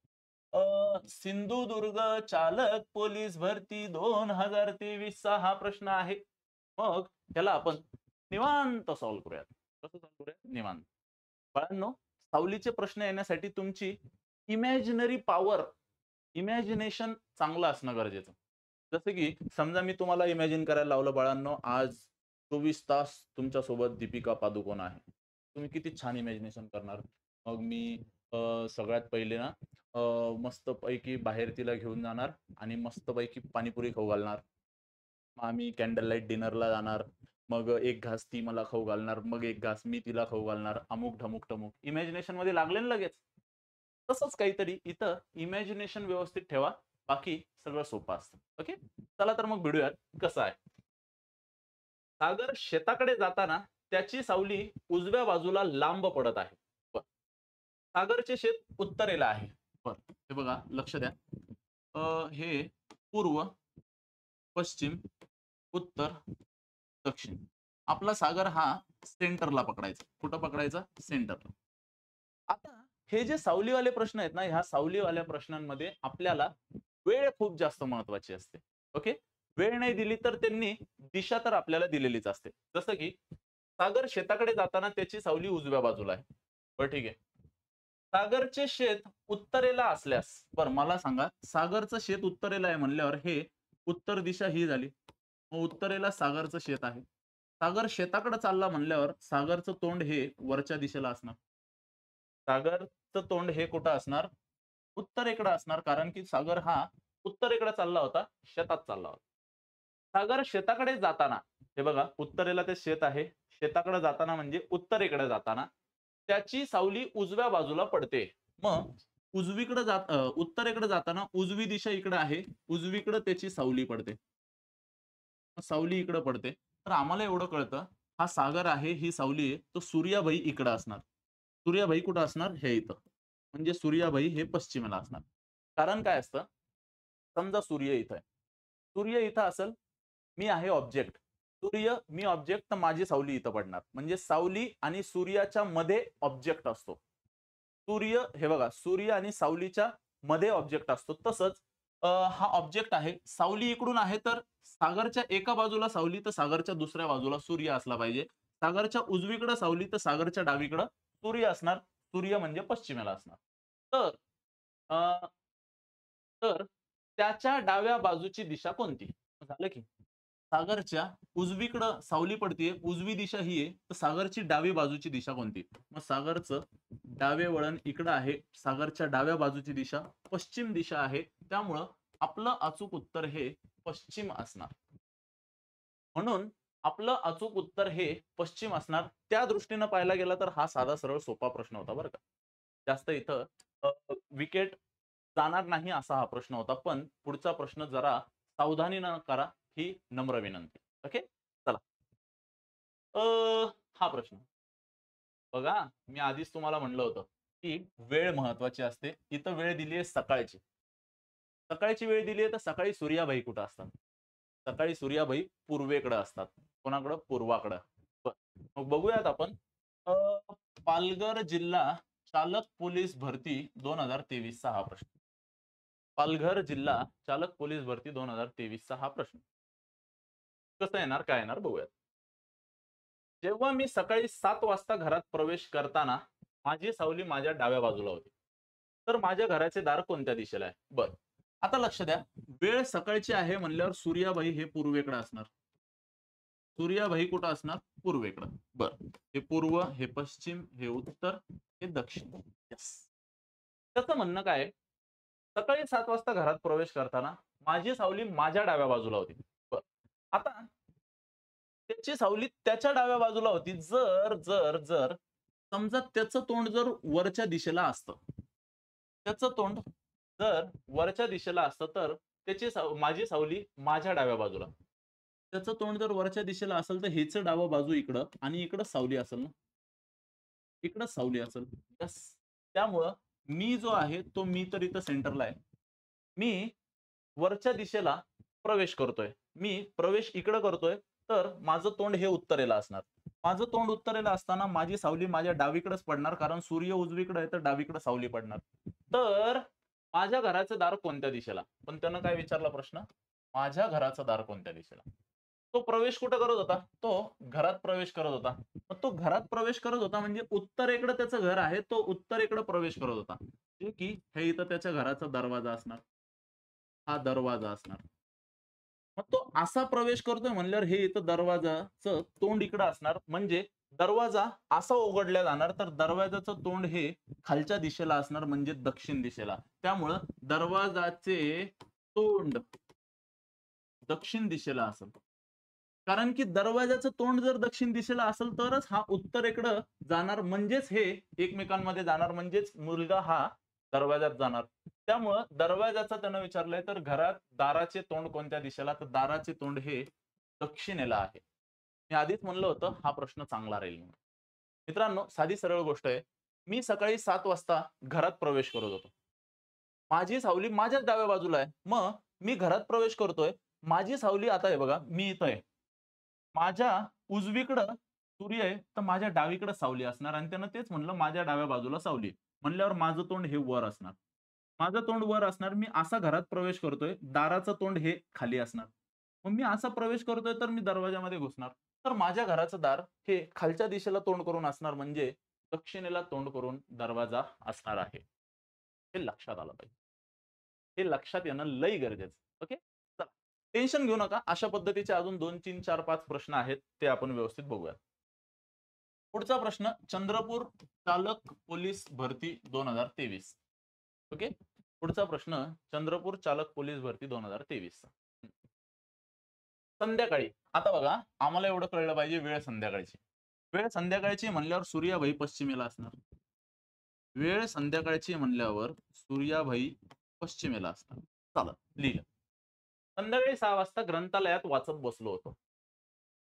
सिंधुदुर्ग चालक पोलीस भरती 2023 चा हा प्रश्न आहे. मग त्याला आपण निवांत सॉल्व्ह करूयात. कसं सॉल्व्ह करूयात? निवांत. बाळांनो, सावलीचे प्रश्न येण्यासाठी तुमची इमॅजिनरी पॉवर, इमॅजिनेशन चांगलं असणं गरजेचं. जसं की समजा मी तुम्हाला इमॅजिन करायला लावलं, बाळांनो, आज 24 तास तुमच्या सोबत दीपिका पादुकोण आहे. तुम्ही किती छान इमॅजिनेशन करणार. मग मी सगळ्यात पहिले ना मस्तपैकी बाहेर तिला घेऊन जाणार आणि मस्तपैकी पाणीपुरी खाऊ घालणार. मग आम्ही कॅन्डल लाईट डिनरला जाणार. मग एक घास ती मला खाऊ घालणार, मग एक घास मी तिला खाऊ घालणार. अमुक ढमुक टमुक. इमॅजिनेशन मध्ये लागले ना लगेच. तसंच काहीतरी इथं इमॅजिनेशन व्यवस्थित ठेवा, बाकी सगळं सोपं असतं. ओके, चला तर मग भेटूयात कसं आहे. सागर शेताकडे जाताना त्याची सावली उजव्या बाजूला लांब पडत आहे. बरं. सागरचे शेत उत्तरेला आहे. बरं. हे बघा, लक्ष द्या. हे पूर्व, पश्चिम, उत्तर, दक्षिण. आपला सागर हा सेंटरला पकडायचा. कुठं पकडायचा? सेंटरला. आता हे जे सावलीवाले प्रश्न आहेत ना, ह्या सावलीवाल्या प्रश्नांमध्ये आपल्याला वेळ खूप जास्त महत्वाची असते. ओके, वेळ नाही दिली तर त्यांनी दिशा तर आपल्याला दिलेलीच असते. जसं की सागर शेताकडे जाताना त्याची सावली उजव्या बाजूला आहे. बरं, ठीक आहे. सागरचे शेत उत्तरेला असल्यास, बरं मला सांगा, सागरचं शेत उत्तरेला आहे म्हणल्यावर हे उत्तर दिशा ही झाली. मग उत्तरेला सागरचं शेत आहे. सागर शेताकडे चालला म्हणल्यावर सागरचं तोंड हे वरच्या दिशेला असणार. सागरचं तोंड हे कुठं असणार? उत्तरेकडे असणार, कारण की सागर हा उत्तरेकडे चालला होता, शेतात चालला होता. सागर शेताकडे जाताना, हे बघा उत्तरेला ते शेत आहे. शेताकडे जाताना म्हणजे उत्तरेकडे जाताना त्याची सावली उजव्या बाजूला पडते. मग उत्तरेकडे जाताना उजवी दिशा इकडे आहे. उजवीकडे त्याची सावली पडते. सावली इकडे पडते. तर आम्हाला एवढं कळतं, हा सागर आहे, ही सावली आहे, तो सूर्याभाई इकडे असणार. सूर्याभाई कुठं असणार? हे इथं. म्हणजे सूर्याभाई हे पश्चिमेला असणार. कारण काय असतं? समजा सूर्य इथं आहे. सूर्य इथं असेल, मी आहे ऑब्जेक्ट. सूर्य, मी ऑब्जेक्ट, तर माझी सावली इथं पडणार. म्हणजे सावली आणि सूर्याच्या मध्ये ऑब्जेक्ट असतो. सूर्य, हे बघा, सूर्य आणि सावलीच्या मध्ये ऑब्जेक्ट असतो. तसंच हा ऑब्जेक्ट आहे, सावली इकडून आहे, तर सागरच्या एका बाजूला सावली, तर सागरच्या दुसऱ्या बाजूला सूर्य असला पाहिजे. सागरच्या उजवीकडे सावली, तर सागरच्या डावीकडे सूर्य असणार. सूर्य म्हणजे पश्चिमेला असणार. तर अ, तर त्याच्या डाव्या बाजूची दिशा कोणती? झालं की सागरच्या उजवीकडं सावली पडतीये, उजवी दिशा ही आहे, तर सागरची डावी बाजूची दिशा कोणती? मग सागरचं डावे वळण इकडं आहे. सागरच्या डाव्या बाजूची दिशा पश्चिम दिशा आहे. त्यामुळं आपलं अचूक उत्तर हे पश्चिम असणार. म्हणून आपलं अचूक उत्तर हे पश्चिम असणार. त्या दृष्टीनं पाहायला गेला तर हा साधा सरळ सोपा प्रश्न होता बरं का. जास्त इथं विकेट जाणार नाही असा हा प्रश्न होता. पण पुढचा प्रश्न जरा सावधानीनं करा, ही नम्र विनंती. ओके? चला. अ, हा प्रश्न बघा, मी आधीच तुम्हाला म्हणलं होतं, की वेळ महत्वाची असते. इथं वेळ दिली आहे सकाळची. सकाळची वेळ दिली आहे, तर सकाळी सूर्याबाई कुठं असतात? सकाळी सूर्याबाई पूर्वेकडे असतात. कोणाकडं? पूर्वाकडं. मग बघूयात आपण. अ, पालघर जिल्हा चालक पोलीस भरती 2023 चा हा प्रश्न. पालघर जिल्हा चालक पोलीस भरती 2023 चा हा प्रश्न. कसं येणार, काय येणार बघूयात. जेव्हा मी सकाळी 7 वाजता घरात प्रवेश करताना माझी सावली माझ्या डाव्या बाजूला होती. तर माझ्या घराचे दार कोणत्या दिशेला आहे? बरं. आता लक्ष द्या. वेळ सकाळची आहे म्हणल्यावर सूर्याबाई हे पूर्वेकडे असणार. सूर्याबाई कुठं असणार? पूर्वेकडं. बरं. हे पूर्व, हे पश्चिम, हे उत्तर, हे दक्षिण. येस. त्याचं म्हणणं काय आहे? सकाळी 7 वाजता घरात प्रवेश करताना माझी सावली माझ्या डाव्या बाजूला होती. बरं. आता त्याची सावली त्याच्या डाव्या बाजूला होती. जर समजा त्याचं तोंड जर वरच्या दिशेला असतं. त्याचं तोंड जर वरच्या दिशेला असतं, तर माझी सावली माझ्या डाव्या बाजूला. त्याचं तोंड जर वरच्या दिशेला असेल, तर हिचं डावं बाजू इकडं आणि इकडं सावली असेल ना. इकडं सावली असेल. यस. त्यामुळं मी जो आहे, तो मी तर इथं सेंटरला आहे. मी वरच्या दिशेला प्रवेश करतोय. मी प्रवेश इकडं करतोय, तर माझं तोंड हे उत्तरेला असणार. माझं तोंड उत्तरेला असताना माझी सावली माझ्या डावीकडेच पडणार, कारण सूर्य उजवीकडे आहे, तर डावीकडे सावली पडणार. तर माझ्या घराचं दार कोणत्या दिशेला? पण त्यानं काय विचारला प्रश्न? माझ्या घराचं दार कोणत्या दिशेला? तो प्रवेश कुठं करत होता? तो घरात प्रवेश करत होता. मग तो घरात प्रवेश करत होता म्हणजे उत्तरेकडे त्याचं घर आहे, तो उत्तरेकडे प्रवेश करत होता. जे की हे इथं त्याच्या घराचा दरवाजा असणार. हा दरवाजा असणार. मग तो असा प्रवेश करतोय म्हणल्यावर हे इथं दरवाजाचं तोंड इकडं असणार. म्हणजे दरवाजा असा उघडला जाणार, तर दरवाजाचं तोंड हे खालच्या दिशेला असणार, म्हणजे दक्षिण दिशेला. त्यामुळं दरवाजाचे तोंड दक्षिण दिशेला असेल. कारण की दरवाजाचं तोंड जर दक्षिण दिशेला असेल, तरच हा उत्तरेकडं जाणार, म्हणजेच हे एकमेकांमध्ये जाणार, म्हणजेच मुलगा हा दरवाजात जाणार. त्यामुळं दरवाजाचं त्यानं विचारलंय, तर घरात दाराचे तोंड कोणत्या दिशेला? तर दाराचे तोंड हे दक्षिणेला आहे. मी आधीच म्हणलं होतं, हा प्रश्न चांगला राहील म्हणून. मित्रांनो, साधी सरळ गोष्ट आहे. मी सकाळी 7 वाजता घरात प्रवेश करत होतो. माझी सावली माझ्याच डाव्या बाजूला आहे. मग मी घरात प्रवेश करतोय. माझी सावली आता हे बघा, मी इथं आहे. माझ्या उजवीकडं सूर्य आहे, तर माझ्या डावीकडे सावली असणार आणि त्यानं तेच म्हणलं, माझ्या डाव्या बाजूला सावली आहे. म्हणल्यावर माझं तोंड हे वर असणार. माझं तोंड वर असणार. मी असा घरात प्रवेश करतोय. दाराचं तोंड हे खाली असणार. मग मी असा प्रवेश करतोय, तर मी दरवाजामध्ये घुसणार. तर माझ्या घराचं दार हे खालच्या दिशेला तोंड करून असणार, म्हणजे दक्षिणेला तोंड करून दरवाजा असणार आहे. हे लक्षात आलं पाहिजे. हे लक्षात येणं लई गरजेचं. ओके. चला. टेन्शन घेऊ नका, अशा पद्धतीचे अजून 2 3 4 5 प्रश्न आहेत, ते आपण व्यवस्थित बघूया. पुढचा प्रश्न, चंद्रपूर चालक पोलीस भरती 2023. ओके. पुढचा प्रश्न, चंद्रपूर चालक पोलीस भरती 2023. संध्याकाळी, आता बघा आम्हाला एवढं कळलं पाहिजे, वेळ संध्याकाळची. वेळ संध्याकाळची म्हणल्यावर सूर्याभाई पश्चिमेला असणार. वेळ संध्याकाळची म्हणल्यावर सूर्याभाई पश्चिमेला असणार. चला लिहिलं. संध्याकाळी 6 वाजता ग्रंथालयात वाचत बसलो होतो.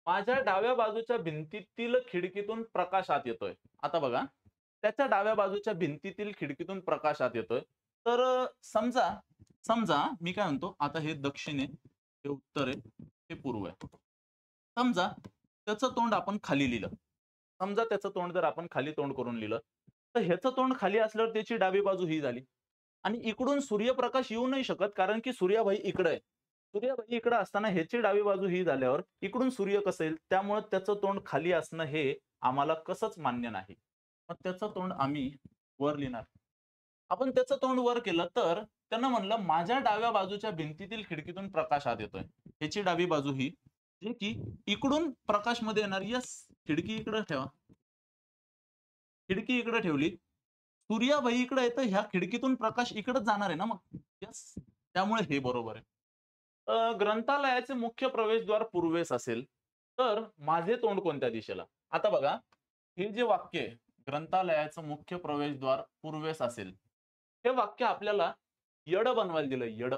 माझ्या डाव्या बाजूच्या भिंतीतील खिडकीतून प्रकाश आत येतोय. आता बघा, त्याच्या डाव्या बाजूच्या भिंतीतील खिडकीतून प्रकाश आत येतोय. तर समजा समजा मी काय म्हणतो, आता हे दक्षिण आहे, हे उत्तर आहे, हे पूर्व आहे. समजा त्याचं तोंड आपण खाली लिहिलं. समजा त्याचं तोंड जर आपण खाली तोंड करून लिहिलं, तर ह्याचं तोंड खाली असल्यावर त्याची डावी बाजू ही झाली. आणि इकडून सूर्यप्रकाश येऊ नाही शकत, कारण की सूर्याभाई इकडे आहे. सूर्याभाई इकडे असताना ह्याची डावी बाजू ही झाल्यावर इकडून सूर्य कसं येईल, त्यामुळे त्याचं तोंड खाली असणं हे आम्हाला कसंच मान्य नाही. मग त्याचं तोंड आम्ही वर लिहिणार. आपण त्याचं तोंड वर केलं तर त्यांना म्हणलं, माझ्या डाव्या बाजूच्या भिंतीतील खिडकीतून प्रकाश आत येतोय. ह्याची डावी बाजू ही, जे की इकडून प्रकाश मध्ये येणार. यस, खिडकी इकडे ठेवा. खिडकी इकडे ठेवली, सूर्याभाई इकडे येतं, ह्या खिडकीतून प्रकाश इकडेच जाणार आहे ना मग. यस, त्यामुळे हे बरोबर आहे. ग्रंथालयाचे मुख्य प्रवेशद्वार पूर्वेस असेल, तर माझे तोंड कोणत्या दिशेला? आता बघा, हे जे वाक्य आहे, ग्रंथालयाचं मुख्य प्रवेशद्वार पूर्वेस असेल, हे वाक्य आपल्याला यड बनवायला दिलंय. यड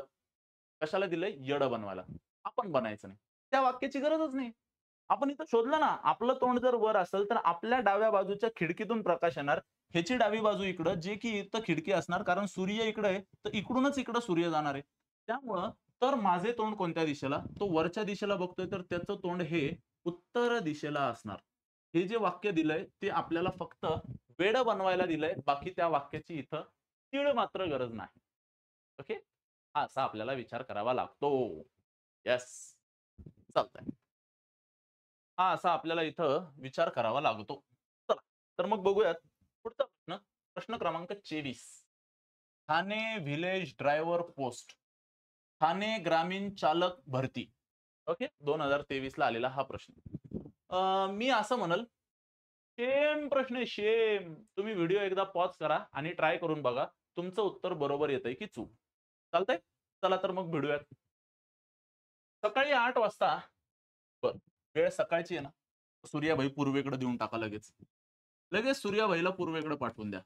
कशाला दिलंय? यड बनवायला. आपण बनायचं नाही, त्या वाक्याची गरजच नाही. आपण इथं शोधलं ना, आपलं तोंड जर वर असेल तर आपल्या डाव्या बाजूच्या खिडकीतून प्रकाश येणार. ह्याची डावी बाजू इकडं, जे की इथं खिडकी असणार, कारण सूर्य इकडे आहे, तर इकडूनच इकडं सूर्य जाणार आहे. त्यामुळं तर माझे तोंड कोणत्या दिशेला? तो वरच्या दिशेला बघतोय, तर त्याचं तोंड हे उत्तर दिशेला असणार. हे जे वाक्य दिलंय ते आपल्याला फक्त वेड बनवायला दिलंय, बाकी त्या वाक्याची इथं तीळ मात्र गरज नाही. ओके, हा असा आपल्याला विचार करावा लागतो. येस, चालतंय. हा असा आपल्याला इथं विचार करावा लागतो. चला, तर मग बघूयात पुढचा प्रश्न. प्रश्न क्रमांक 24. Thane village driver post, Thane ग्रामीण चालक भरती. ओके, 2023 ला आलेला हा प्रश्न. मी असं म्हणल, सेम प्रश्न आहे, सेम. तुम्ही व्हिडिओ एकदा पॉज करा आणि ट्राय करून बघा, तुमचं उत्तर बरोबर येतंय की चूक. चालतंय? चला तर मग भिडूयात. सकाळी 8 वाजता, बर, वेळ सकाळची आहे ना, सूर्याभाई पूर्वेकडे देऊन टाका लगेच. लगेच सूर्याभाईला पूर्वेकडे पाठवून द्या.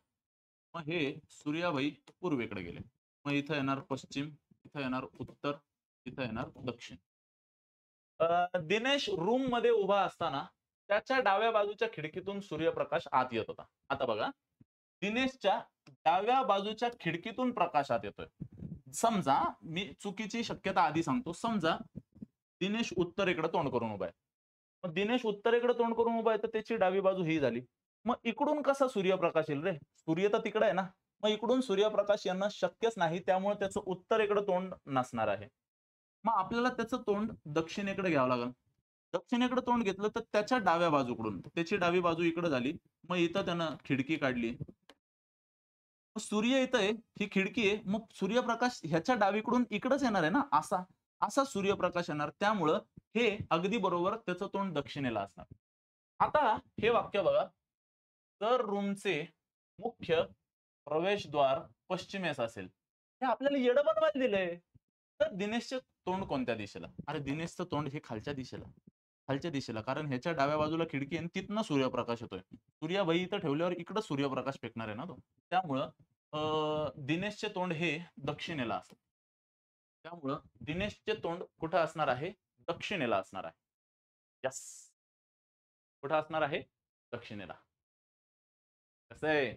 मग हे सूर्याभाई पूर्वेकडे गेले. मग इथं येणार पश्चिम, इथं येणार उत्तर, इथं येणार दक्षिण. दिनेश रूम मध्ये उभा असताना त्याच्या डाव्या बाजूच्या खिडकीतून सूर्यप्रकाश आत येत होता. आता बघा, दिनेशच्या डाव्या बाजूच्या खिडकीतून प्रकाश आत येतोय. समजा, मी चुकीची शक्यता आधी सांगतो, समजा दिनेश उत्तरेकडे तोंड करून उभा आहे. मग दिनेश उत्तरेकडे तोंड करून उभा आहे, तर त्याची डावी बाजू ही झाली. मग इकडून कसा सूर्यप्रकाश येईल रे? सूर्य तर तिकडे आहे ना. मग इकडून सूर्यप्रकाश येणं शक्यच नाही, त्यामुळे त्याचं उत्तरेकडे तोंड नसणार आहे. मग आपल्याला त्याचं तोंड दक्षिणेकडे घ्यावं लागेल. दक्षिणेकडे तोंड घेतलं तर त्याच्या डाव्या बाजूकडून, त्याची डावी बाजू इकडे झाली. मग इथं त्यानं खिडकी काढली. सूर्य इथं आहे, ही खिडकी आहे, मग सूर्यप्रकाश ह्याच्या डावीकडून इकडेच येणार आहे ना, असा असा सूर्यप्रकाश येणार. त्यामुळं हे अगदी बरोबर, त्याचं तोंड दक्षिणेला असणार. आता हे वाक्य बघा, जर रूमचे मुख्य प्रवेशद्वार पश्चिमेस असेल, हे आपल्याला येडं बनवायला दिलंय. तर दिनेशचे तोंड कोणत्या दिशेला? अरे दिनेशचं तोंड हे खालच्या दिशेला, खालच्या दिशेला, कारण ह्याच्या डाव्या बाजूला खिडकी आहे, तिथनं सूर्यप्रकाश येतोय. सूर्याभाई इथं ठेवल्यावर इकडे सूर्यप्रकाश फेकणार आहे ना तो. त्यामुळं दिनेशचे तोंड हे दक्षिणेला असतं. त्यामुळं दिनेशचे तोंड कुठं असणार आहे? दक्षिणेला असणार आहे. यस, कुठं असणार आहे? दक्षिणेला. कसं आहे?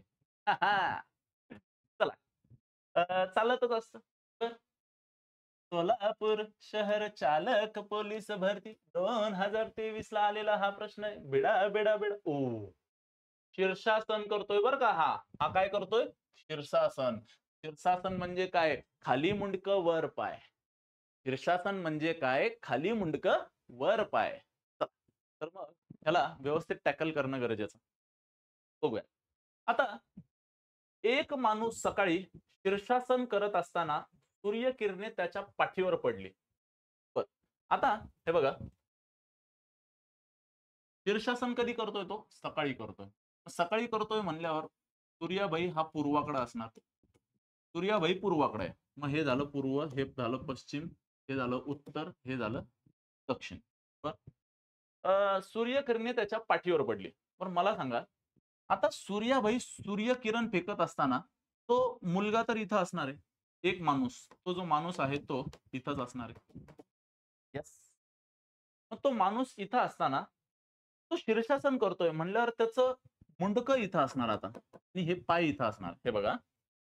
चला, चालतच असतं. तर सोलापूर शहर चालक पोलीस भरती 2023 ला आलेला हा प्रश्न आहे. बिडा बिडा बिडा. ओ, शीर्षासन करतोय बर का. हा हा काय करतोय? शीर्षासन. शीर्षासन म्हणजे काय? खाली मुंडकं वर पाय. शीर्षासन म्हणजे काय? खाली मुंडकं वर पाय. तर मग ह्याला व्यवस्थित टॅकल करणं गरजेचं. बघूया. आता एक माणूस सकाळी शीर्षासन करत असताना सूर्यकिरणे त्याच्या पाठीवर पडली. आता हे बघा, शीर्षासन कधी करतोय तो? सकाळी करतोय. सकाळी करतोय म्हणल्यावर सूर्याभाई हा पूर्वाकडे असणार. सूर्याभाई पूर्वाकडे आहे. मग हे झालं पूर्व, हे झालं पश्चिम, हे झालं उत्तर, हे झालं दक्षिण. सूर्यकिरणे त्याच्या पाठीवर पडली. पण मला सांगा, आता सूर्याभाई सूर्यकिरण फेकत असताना तो मुलगा तर इथं असणार आहे. एक माणूस, तो जो माणूस आहे तो इथंच असणार आहे. येस. मग तो माणूस इथं असताना तो शीर्षासन करतोय म्हणल्यावर त्याचं मुंडकं इथं असणार आता आणि हे पाय इथं असणार. हे बघा,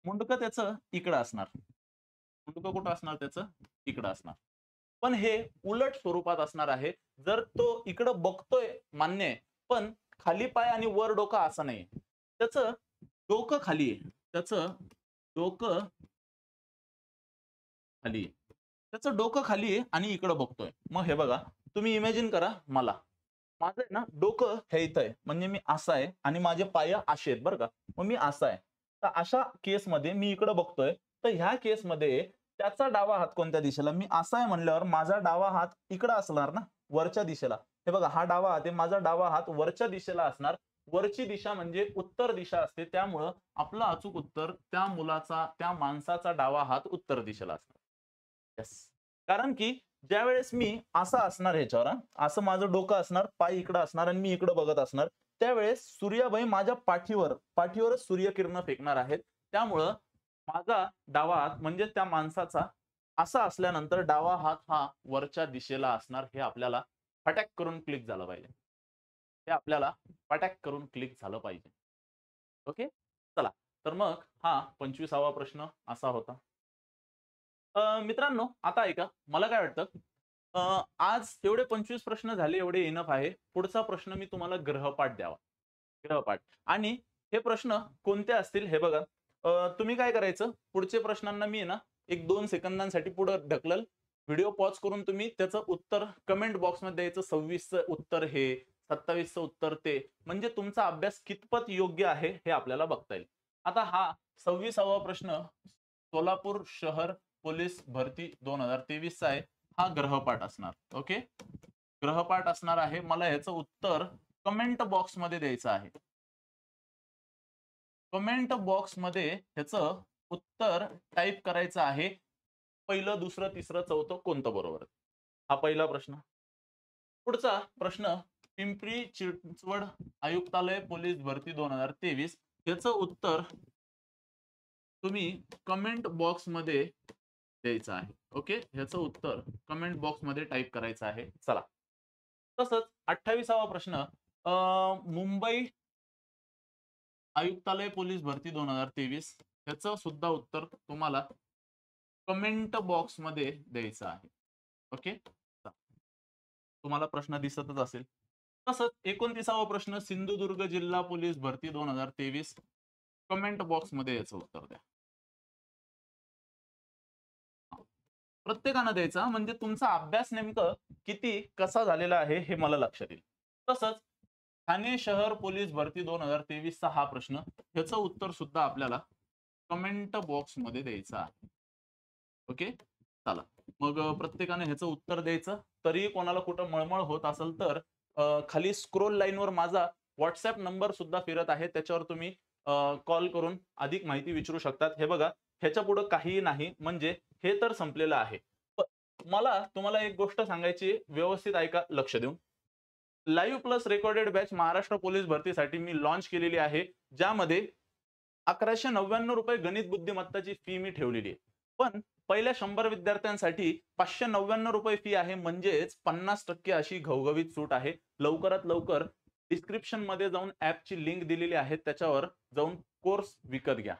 मुंडकं त्याचं इकडं असणार. मुंडकं कुठं असणार त्याचं? इकडं असणार. पण हे उलट स्वरूपात असणार आहे. जर तो इकडं बघतोय मान्य आहे, पण खाली पाय आणि वर डोकं असं नाही. त्याचं डोकं खाली आहे. त्याचं डोकं खाली आहे. त्याचं डोकं खाली आहे आणि इकडं बघतोय. मग हे बघा, तुम्ही इमॅजिन करा मला. माझं आहे ना डोकं हे इथं आहे. म्हणजे मी असं आहे आणि माझे पाय असे आहेत बरं का. मग मी असा आहे. तर अशा केसमध्ये मी इकडं बघतोय. तर ह्या केसमध्ये त्याचा डावा हात कोणत्या दिशेला? मी असा आहे म्हणल्यावर माझा डावा हात इकडं असणार ना, वरच्या दिशेला. हे बघा, हा डावा हात आहे. माझा डावा हात वरच्या दिशेला असणार. वरची दिशा म्हणजे उत्तर दिशा असते. त्यामुळं आपलं अचूक उत्तर त्या मुलाचा, त्या माणसाचा डावा हात उत्तर दिशेला असणार. येस. कारण की ज्यावेळेस मी असा असणार ह्याच्यावर, असं माझं डोकं असणार, पाय इकडं असणार आणि मी इकडं बघत असणार, त्यावेळेस सूर्याबाई माझ्या पाठीवरच सूर्यकिरण फेकणार आहेत. त्यामुळं माझा डावा हात म्हणजे त्या माणसाचा असा असल्यानंतर डावा हात हा वरच्या दिशेला असणार. हे आपल्याला फटाक करून क्लिक झालं पाहिजे. हे आपल्याला फटाक करून क्लिक झालं पाहिजे. ओके. चला, तर मग हा 25वा प्रश्न असा होता. मित्रांनो, आता ऐका, मला काय वाटतं, आज एवढे 25 प्रश्न झाले, एवढे इनफ आहे. पुढचा प्रश्न मी तुम्हाला ग्रहपाठ द्यावा. ग्रहपाठ. आणि हे प्रश्न कोणते असतील हे बघा. तुम्ही काय करायचं, पुढच्या प्रश्नांना मी आहे ना 1-2 सेकंदांसाठी पुढे ढकलल. व्हिडिओ पॉज करून तुम्ही त्याचं उत्तर कमेंट बॉक्समध्ये द्यायचं. 26चं उत्तर हे, 27चं उत्तर ते. म्हणजे तुमचा अभ्यास कितपत योग्य आहे हे आपल्याला बघता येईल. आता हा 26वा प्रश्न सोलापूर शहर पोलीस भरती 2023 चा आहे. हा ग्रहपाठ असणार. ओके, ग्रहपाठ असणार आहे. मला ह्याचं उत्तर कमेंट बॉक्स मध्ये द्यायचं आहे. कमेंट बॉक्स मध्ये ह्याचं उत्तर टाइप करायचं आहे. पहिलं, दुसरं, तिसरं, चौथं कोणतं बरोबर. हा पहिला प्रश्न. पुढचा प्रश्न, पिंपरी चिंचवड आयुक्तालय पोलीस भरती 2023, ह्याचं उत्तर तुम्ही कमेंट बॉक्स मध्ये द्यायचं आहे. ओके, ह्याचं उत्तर कमेंट बॉक्स मध्ये टाइप करायचं आहे. चला, तसंच 28वा प्रश्न, मुंबई आयुक्तालय पोलीस भरती 2023, ह्याचं सुद्धा उत्तर तुम्हाला कमेंट बॉक्स मध्ये द्यायचं आहे. ओके, तुम्हाला प्रश्न दिसतच असेल. तसंच 29वा प्रश्न, सिंधुदुर्ग जिल्हा पोलीस भरती 2023, कमेंट बॉक्स मध्ये याचं उत्तर द्या. प्रत्येकानं द्यायचा, म्हणजे तुमचा अभ्यास नेमकं किती कसा झालेला आहे हे मला लक्षात येईल. तसंच ठाणे शहर पोलीस भरती 2023 चा हा प्रश्न, ह्याचं उत्तर सुद्धा आपल्याला कमेंट बॉक्स मध्ये द्यायचं आहे. ओके, चला, मग प्रत्येकाने ह्याचं उत्तर द्यायचं. तरी कोणाला कुठं मळमळ होत असेल तर खाली स्क्रोल लाईनवर माझा व्हॉट्सअप नंबर सुद्धा फिरत आहे. त्याच्यावर तुम्ही कॉल करून अधिक माहिती विचारू शकतात. हे बघा, ह्याच्या पुढे काहीही नाही, म्हणजे हे तर संपलेलं आहे. मला तुम्हाला एक गोष्ट सांगायची, व्यवस्थित ऐका लक्ष देऊन. Live plus recorded batch Maharashtra police भरतीसाठी मी लॉन्च केलेली आहे, ज्यामध्ये 1199 रुपये गणित बुद्धिमत्ताची फी मी ठेवलेली आहे. पण पहिल्या 100 विद्यार्थ्यांसाठी 599 रुपये फी आहे. म्हणजेच 50% अशी घवघवीत सूट आहे. लवकरात लवकर डिस्क्रिप्शन मध्ये जाऊन ऍपची लिंक दिलेली आहे, त्याच्यावर जाऊन कोर्स विकत घ्या.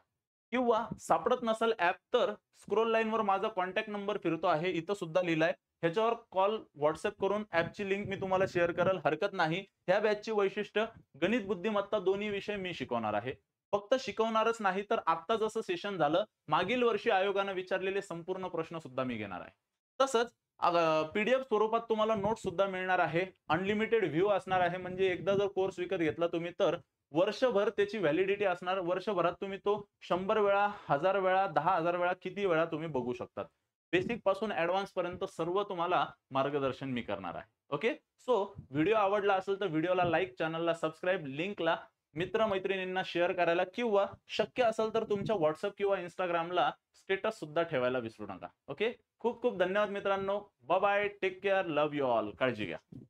किंवा सापडत नसेल ऍप तर स्क्रोल लाईनवर माझा कॉन्टॅक्ट नंबर फिरतो आहे, इथं सुद्धा लिहिलाय. ह्याच्यावर कॉल व्हॉट्सअप करून ऍपची लिंक मी तुम्हाला शेअर कराल, हरकत नाही. ह्या बॅचची वैशिष्ट्य, गणित बुद्धिमत्ता दोन्ही विषय मी शिकवणार आहे. फक्त शिकवणारच नाही तर आता जसं सेशन झालं, मागील वर्षी आयोगाने विचारलेले संपूर्ण प्रश्न सुद्धा मी घेणार आहे. तसंच पीडीएफ स्वरूपात तुम्हाला नोट सुद्धा मिळणार आहे. अनलिमिटेड व्ह्यू असणार आहे. म्हणजे एकदा जर कोर्स विकत घेतला तुम्ही तर वर्षभर त्याची व्हॅलिडिटी असणार. वर्षभरात तुम्ही तो 100 वेळा, 1000 वेळा, 10,000 वेळा, किती वेळा तुम्ही बघू शकतात. बेसिक पासून ऍडव्हान्स पर्यंत सर्व तुम्हाला मार्गदर्शन मी करणार आहे. ओके, सो व्हिडिओ आवडला असेल तर व्हिडिओला लाईक, चॅनलला सबस्क्राईब, लिंकला मित्र-मैत्रिणींना शेअर करायला किंवा शक्य असेल तर तुमच्या WhatsApp किंवा Instagramला स्टेटस सुद्धा ठेवायला विसरू नका. ओके, खूप खूप धन्यवाद मित्रांनो. Bye bye, take care, love you all. काळजी घ्या.